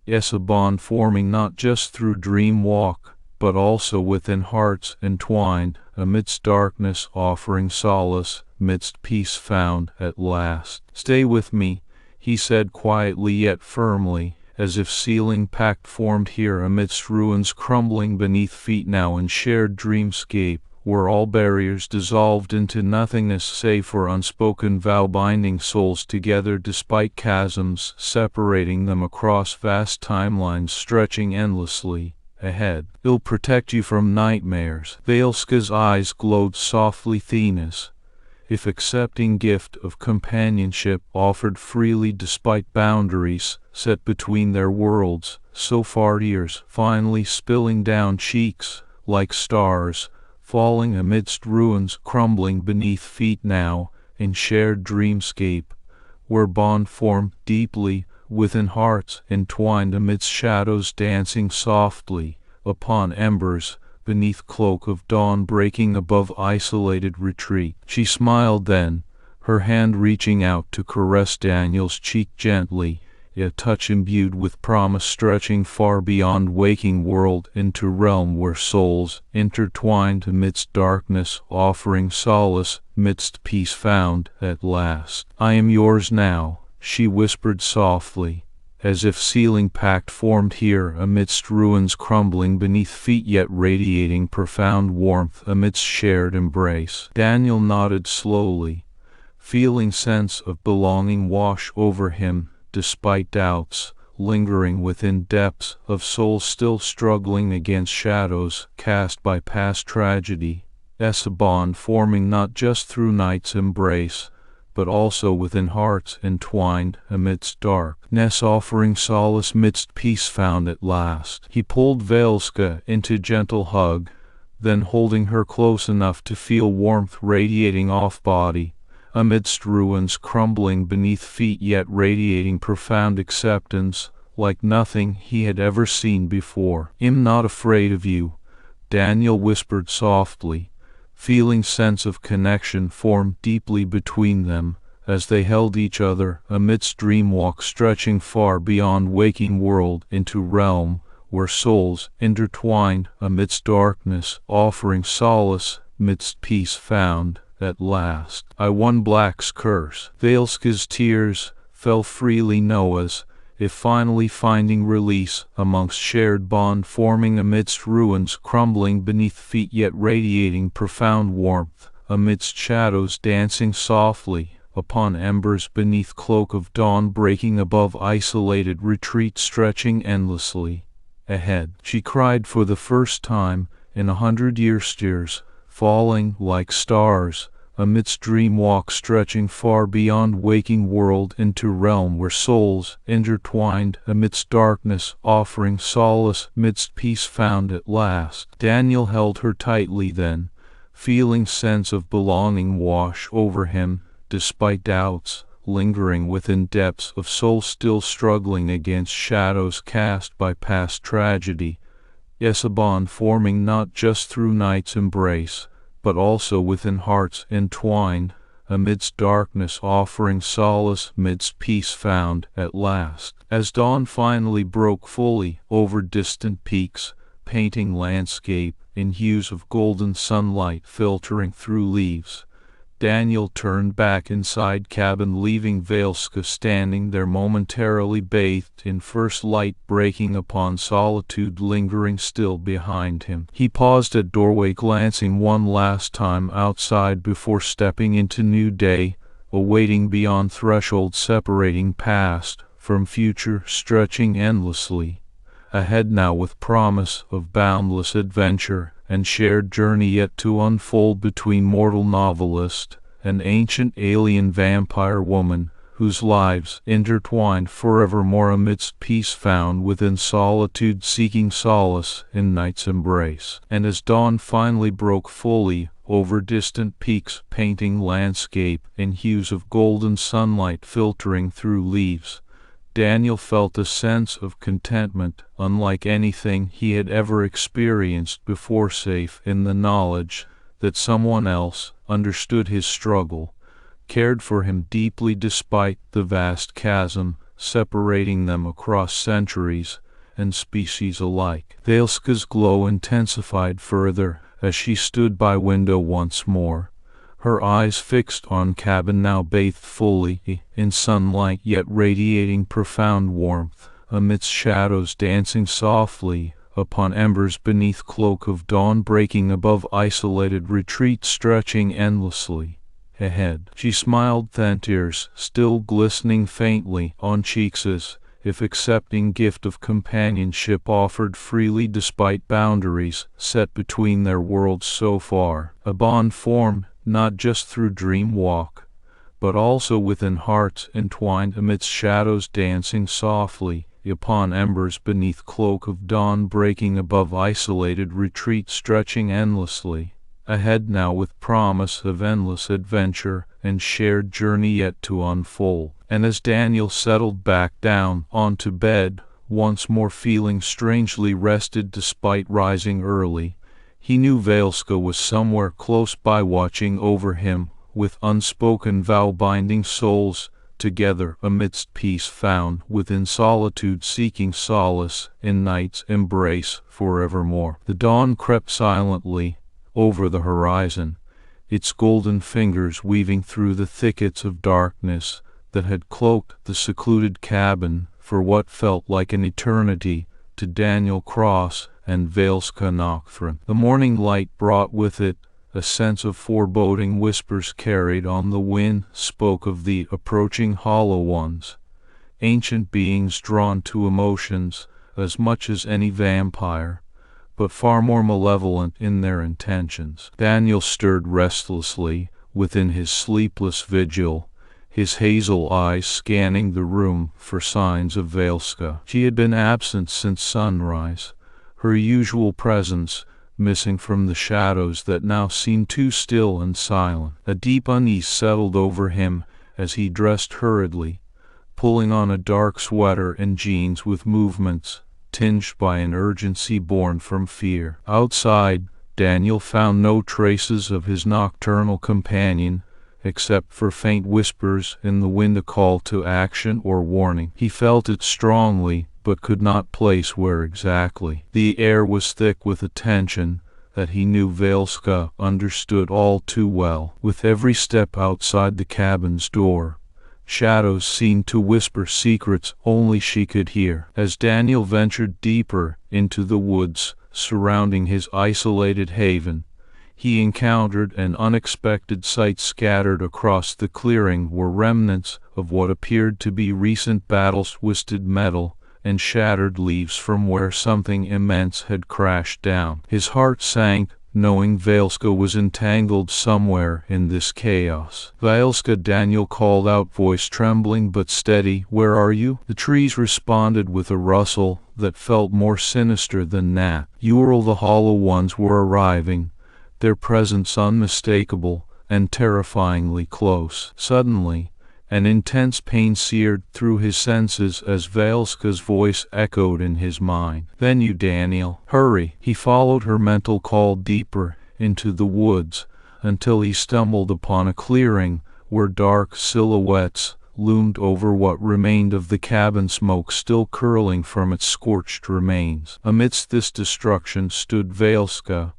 Yes, a bond forming not just through dream walk, but also within hearts entwined amidst darkness, offering solace midst peace found at last. "Stay with me," he said quietly yet firmly, as if sealing pact formed here amidst ruins crumbling beneath feet now in shared dreamscape, where all barriers dissolved into nothingness save for unspoken vow binding souls together despite chasms separating them across vast timelines stretching endlessly ahead. "It'll protect you from nightmares." Valeska's eyes glowed softly Thenis, if accepting gift of companionship offered freely despite boundaries set between their worlds, so far tears finally spilling down cheeks like stars, falling amidst ruins crumbling beneath feet now in shared dreamscape, where bond formed deeply within hearts entwined amidst shadows dancing softly upon embers beneath cloak of dawn breaking above isolated retreat. She smiled then, her hand reaching out to caress Daniel's cheek gently, a touch imbued with promise stretching far beyond waking world into realm where souls intertwined amidst darkness, offering solace midst peace found at last. "I am yours now," she whispered softly, as if sealing pact formed here amidst ruins crumbling beneath feet yet radiating profound warmth amidst shared embrace. Daniel nodded slowly, feeling sense of belonging wash over him despite doubts lingering within depths of soul still struggling against shadows cast by past tragedy. A bond forming not just through night's embrace, but also within hearts entwined amidst darkness, offering solace midst peace found at last. He pulled Valeska into gentle hug, then holding her close enough to feel warmth radiating off body, amidst ruins crumbling beneath feet yet radiating profound acceptance like nothing he had ever seen before. "I'm not afraid of you," Daniel whispered softly, feeling sense of connection form deeply between them as they held each other amidst dream walk stretching far beyond waking world into realm where souls intertwined amidst darkness, offering solace midst peace found at last. "I won Black's curse." Valeska's tears fell freely Noah's, if finally finding release amongst shared bond forming amidst ruins crumbling beneath feet yet radiating profound warmth amidst shadows dancing softly upon embers beneath cloak of dawn breaking above isolated retreat stretching endlessly ahead. She cried for the first time in 100 years, falling like stars amidst dream walk stretching far beyond waking world into realm where souls intertwined amidst darkness, offering solace midst peace found at last. Daniel held her tightly then, feeling sense of belonging wash over him despite doubts lingering within depths of soul still struggling against shadows cast by past tragedy. Yes, a bond forming not just through night's embrace, but also within hearts entwined amidst darkness, offering solace midst peace found at last. As dawn finally broke fully over distant peaks, painting landscape in hues of golden sunlight filtering through leaves, Daniel turned back inside cabin, leaving Valeska standing there momentarily bathed in first light breaking upon solitude lingering still behind him. He paused at doorway, glancing one last time outside before stepping into new day, awaiting beyond threshold separating past from future, stretching endlessly ahead now with promise of boundless adventure and shared journey yet to unfold between mortal novelist and ancient alien vampire woman whose lives intertwined forevermore amidst peace found within solitude, seeking solace in night's embrace. And as dawn finally broke fully over distant peaks, painting landscape in hues of golden sunlight filtering through leaves, Daniel felt a sense of contentment unlike anything he had ever experienced before, safe in the knowledge that someone else understood his struggle, cared for him deeply despite the vast chasm separating them across centuries and species alike. Valeska's glow intensified further as she stood by window once more, her eyes fixed on cabin now bathed fully in sunlight yet radiating profound warmth, amidst shadows dancing softly upon embers beneath cloak of dawn breaking above isolated retreat stretching endlessly ahead. She smiled, then tears still glistening faintly on cheeks as if accepting gift of companionship offered freely despite boundaries set between their worlds so far, a bond formed not just through dream walk, but also within hearts entwined amidst shadows dancing softly upon embers beneath cloak of dawn breaking above isolated retreat stretching endlessly ahead now with promise of endless adventure and shared journey yet to unfold. And as Daniel settled back down onto bed, once more feeling strangely rested despite rising early, he knew Valeska was somewhere close by watching over him, with unspoken vow binding souls together amidst peace found within solitude, seeking solace in night's embrace forevermore. The dawn crept silently over the horizon, its golden fingers weaving through the thickets of darkness that had cloaked the secluded cabin for what felt like an eternity to Daniel Cross and Valeska Nocthrynn. The morning light brought with it a sense of foreboding. Whispers carried on the wind spoke of the approaching Hollow Ones, ancient beings drawn to emotions as much as any vampire, but far more malevolent in their intentions. Daniel stirred restlessly within his sleepless vigil, his hazel eyes scanning the room for signs of Valeska. She had been absent since sunrise, her usual presence missing from the shadows that now seemed too still and silent. A deep unease settled over him as he dressed hurriedly, pulling on a dark sweater and jeans with movements tinged by an urgency born from fear. Outside, Daniel found no traces of his nocturnal companion, except for faint whispers in the wind, a call to action or warning. He felt it strongly, but could not place where exactly. The air was thick with a tension that he knew Valeska understood all too well. With every step outside the cabin's door, shadows seemed to whisper secrets only she could hear. As Daniel ventured deeper into the woods surrounding his isolated haven, he encountered an unexpected sight. Scattered across the clearing were remnants of what appeared to be recent battles, twisted metal and shattered leaves from where something immense had crashed down. His heart sank, knowing Valeska was entangled somewhere in this chaos. "Valeska," Daniel called out, voice trembling but steady, "where are you?" The trees responded with a rustle that felt more sinister than that. The Hollow Ones were arriving, their presence unmistakable and terrifyingly close. Suddenly, an intense pain seared through his senses as Valeska's voice echoed in his mind. "Then you, Daniel. Hurry!" He followed her mental call deeper into the woods until he stumbled upon a clearing where dark silhouettes loomed over what remained of the cabin, smoke still curling from its scorched remains. Amidst this destruction stood Valeska,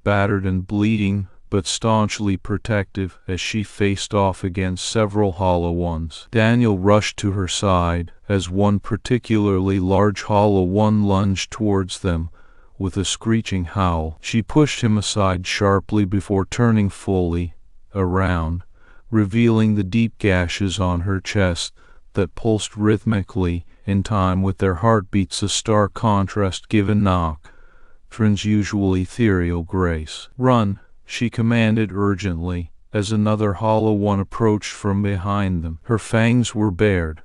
battered and bleeding, but staunchly protective as she faced off against several hollow ones. Daniel rushed to her side as one particularly large hollow one lunged towards them. With a screeching howl, she pushed him aside sharply before turning fully around, revealing the deep gashes on her chest that pulsed rhythmically in time with their heartbeats, a stark contrast given Nocthryn's usual ethereal grace. "Run!" she commanded urgently, as another hollow one approached from behind them. Her fangs were bared,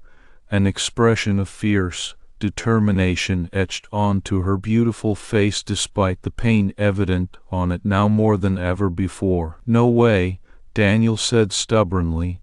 an expression of fierce determination etched onto her beautiful face despite the pain evident on it now more than ever before. "No way," Daniel said stubbornly,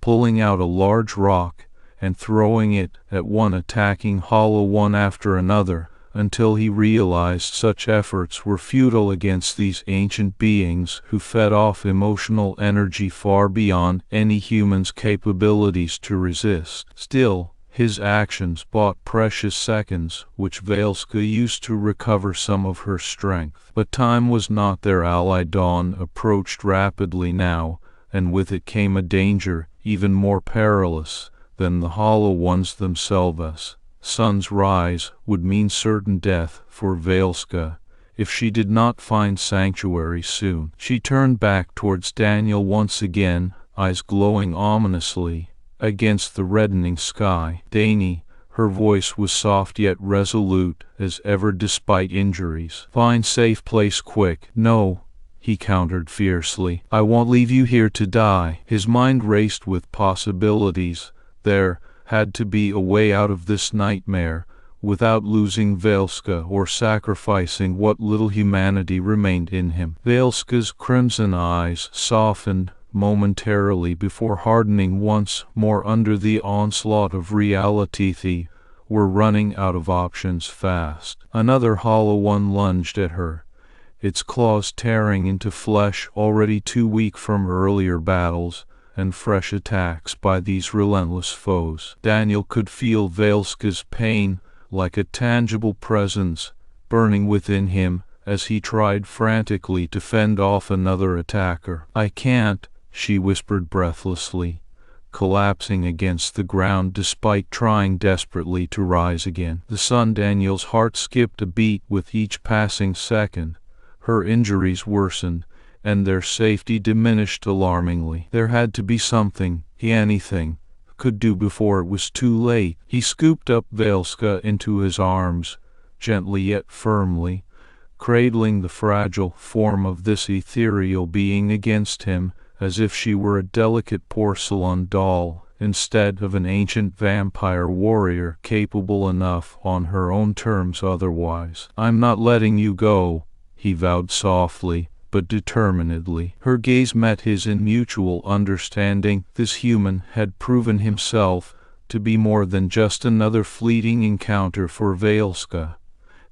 pulling out a large rock and throwing it at one attacking hollow one after another, until he realized such efforts were futile against these ancient beings who fed off emotional energy far beyond any human's capabilities to resist. Still, his actions bought precious seconds, which Valeska used to recover some of her strength. But time was not their ally. Dawn approached rapidly now, and with it came a danger even more perilous than the hollow ones themselves. Sun's rise would mean certain death for Valeska if she did not find sanctuary soon. She turned back towards Daniel once again, eyes glowing ominously against the reddening sky. "Dani," her voice was soft yet resolute as ever despite injuries. "Find safe place quick." "No," he countered fiercely. "I won't leave you here to die." His mind raced with possibilities. There had to be a way out of this nightmare without losing Valeska or sacrificing what little humanity remained in him. Valeska's crimson eyes softened momentarily before hardening once more under the onslaught of reality. They were running out of options fast. Another hollow one lunged at her, its claws tearing into flesh already too weak from earlier battles and fresh attacks by these relentless foes. Daniel could feel Valeska's pain like a tangible presence burning within him as he tried frantically to fend off another attacker. "I can't," she whispered breathlessly, collapsing against the ground despite trying desperately to rise again. The sun. Daniel's heart skipped a beat with each passing second. Her injuries worsened, and their safety diminished alarmingly. There had to be something he anything could do before it was too late. He scooped up Valeska into his arms, gently yet firmly, cradling the fragile form of this ethereal being against him as if she were a delicate porcelain doll instead of an ancient vampire warrior capable enough on her own terms otherwise. "I'm not letting you go," he vowed softly but determinedly. Her gaze met his in mutual understanding. This human had proven himself to be more than just another fleeting encounter for Valeska,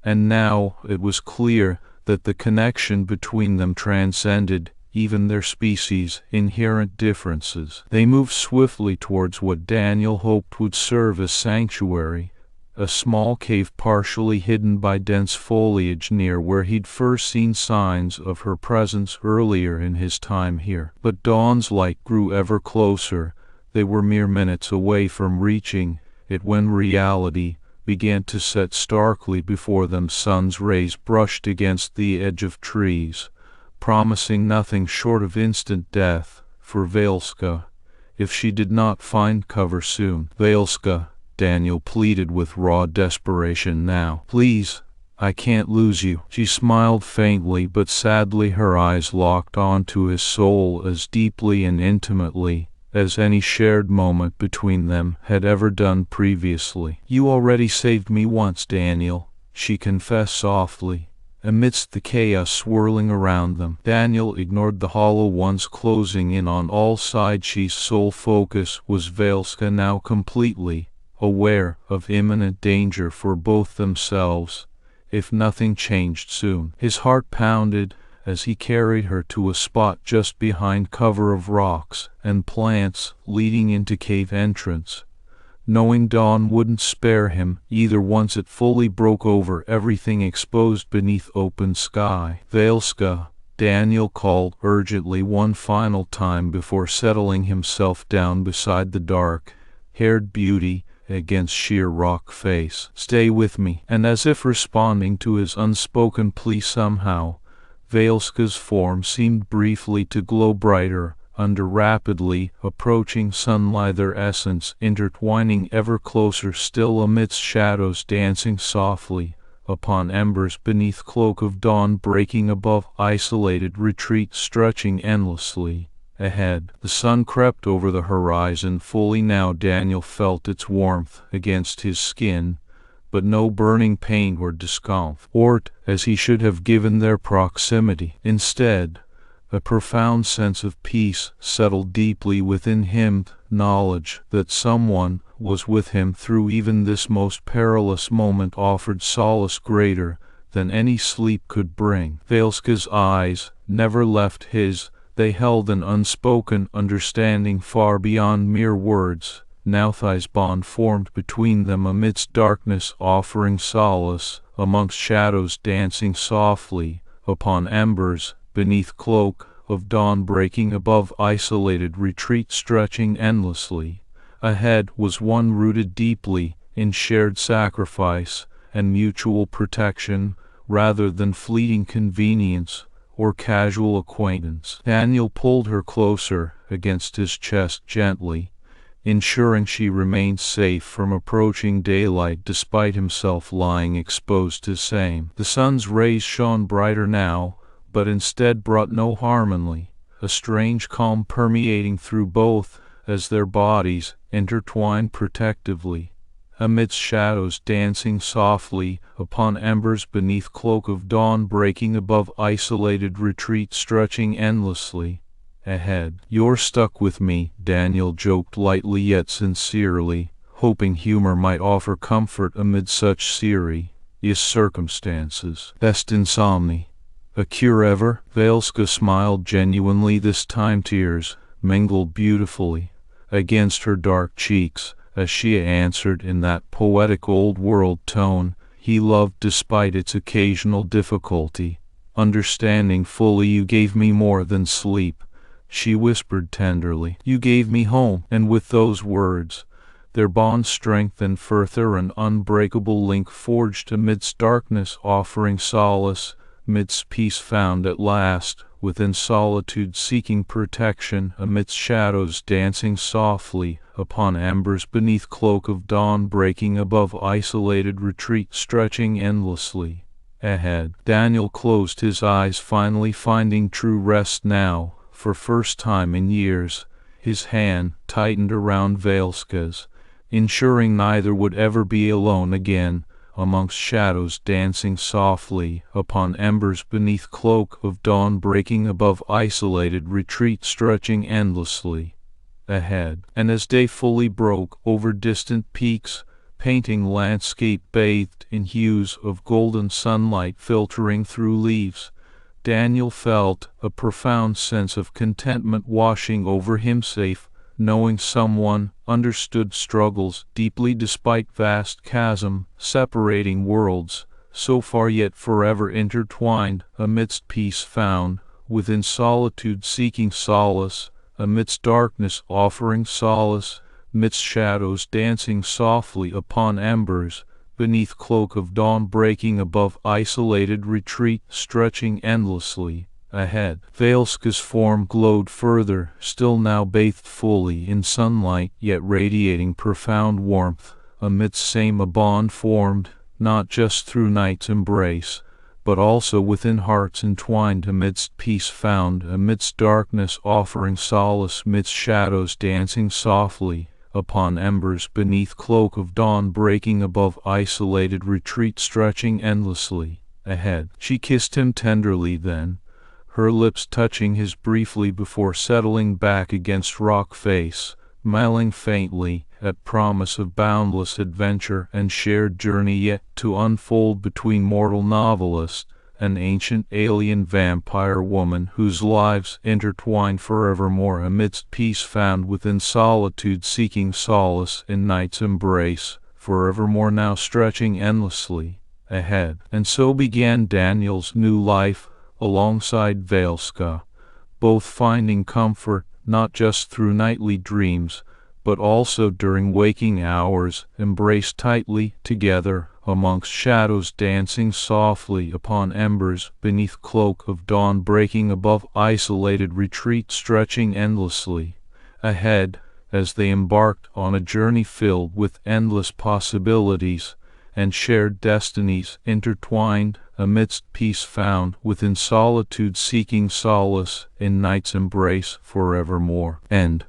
and now it was clear that the connection between them transcended even their species' inherent differences. They moved swiftly towards what Daniel hoped would serve as sanctuary, a small cave partially hidden by dense foliage near where he'd first seen signs of her presence earlier in his time here. But dawn's light grew ever closer. They were mere minutes away from reaching it when reality began to set starkly before them. Sun's rays brushed against the edge of trees, promising nothing short of instant death for Valeska if she did not find cover soon. "Valeska," Daniel pleaded with raw desperation now. "Please, I can't lose you." She smiled faintly but sadly, her eyes locked onto his soul as deeply and intimately as any shared moment between them had ever done previously. "You already saved me once, Daniel," she confessed softly, amidst the chaos swirling around them. Daniel ignored the hollow ones closing in on all sides. His sole focus was Valeska, now completely aware of imminent danger for both themselves if nothing changed soon. His heart pounded as he carried her to a spot just behind cover of rocks and plants leading into cave entrance, knowing dawn wouldn't spare him either once it fully broke over everything exposed beneath open sky. "Valeska," Daniel called urgently one final time before settling himself down beside the dark-haired beauty against sheer rock face. "Stay with me." And as if responding to his unspoken plea somehow, Valeska's form seemed briefly to glow brighter under rapidly approaching sunlight, their essence intertwining ever closer still amidst shadows dancing softly upon embers beneath cloak of dawn breaking above isolated retreat stretching endlessly ahead. The sun crept over the horizon fully now. Daniel felt its warmth against his skin, but no burning pain or discomfort as he should have given their proximity. Instead, a profound sense of peace settled deeply within him, knowledge that someone was with him through even this most perilous moment offered solace greater than any sleep could bring. Valeska's eyes never left his. They held an unspoken understanding far beyond mere words. Now Thai's bond formed between them amidst darkness, offering solace amongst shadows dancing softly upon embers beneath cloak of dawn breaking above isolated retreat stretching endlessly ahead was one rooted deeply in shared sacrifice and mutual protection rather than fleeting convenience or casual acquaintance. Daniel pulled her closer against his chest gently, ensuring she remained safe from approaching daylight despite himself lying exposed to same. The sun's rays shone brighter now, but instead brought no harmony, a strange calm permeating through both as their bodies intertwined protectively amidst shadows dancing softly upon embers beneath cloak of dawn breaking above isolated retreat stretching endlessly ahead. "You're stuck with me," Daniel joked lightly yet sincerely, hoping humor might offer comfort amid such serious circumstances. "Best insomnia. A cure ever?" Valeska smiled genuinely this time. Tears mingled beautifully against her dark cheeks as she answered in that poetic old-world tone he loved despite its occasional difficulty. "Understanding fully. You gave me more than sleep," she whispered tenderly. "You gave me home." And with those words, their bond strengthened further, an unbreakable link forged amidst darkness, offering solace amidst peace found at last within solitude, seeking protection amidst shadows dancing softly upon embers beneath cloak of dawn breaking above isolated retreat stretching endlessly ahead. Daniel closed his eyes, finally finding true rest now. For first time in years, his hand tightened around Valeska's, ensuring neither would ever be alone again amongst shadows dancing softly upon embers beneath cloak of dawn breaking above isolated retreat stretching endlessly ahead. And as day fully broke over distant peaks, painting landscape bathed in hues of golden sunlight filtering through leaves, Daniel felt a profound sense of contentment washing over him, safe knowing someone understood struggles deeply despite vast chasm separating worlds, so far yet forever intertwined amidst peace found within solitude, seeking solace amidst darkness, offering solace midst shadows dancing softly upon embers beneath cloak of dawn breaking above isolated retreat stretching endlessly ahead. Valeska's form glowed further, still now bathed fully in sunlight, yet radiating profound warmth amidst same. A bond formed, not just through night's embrace, but also within hearts entwined amidst peace found amidst darkness, offering solace midst shadows dancing softly upon embers beneath cloak of dawn breaking above isolated retreat stretching endlessly ahead. She kissed him tenderly then, her lips touching his briefly before settling back against rock face, smiling faintly at promise of boundless adventure and shared journey yet to unfold between mortal novelist and ancient alien vampire woman whose lives intertwined forevermore amidst peace found within solitude, seeking solace in night's embrace, forevermore now stretching endlessly ahead. And so began Daniel's new life, alongside Valeska, both finding comfort not just through nightly dreams, but also during waking hours, embraced tightly together amongst shadows dancing softly upon embers beneath cloak of dawn breaking above isolated retreat stretching endlessly ahead as they embarked on a journey filled with endless possibilities and shared destinies intertwined amidst peace found within solitude seeking solace in night's embrace forevermore. End.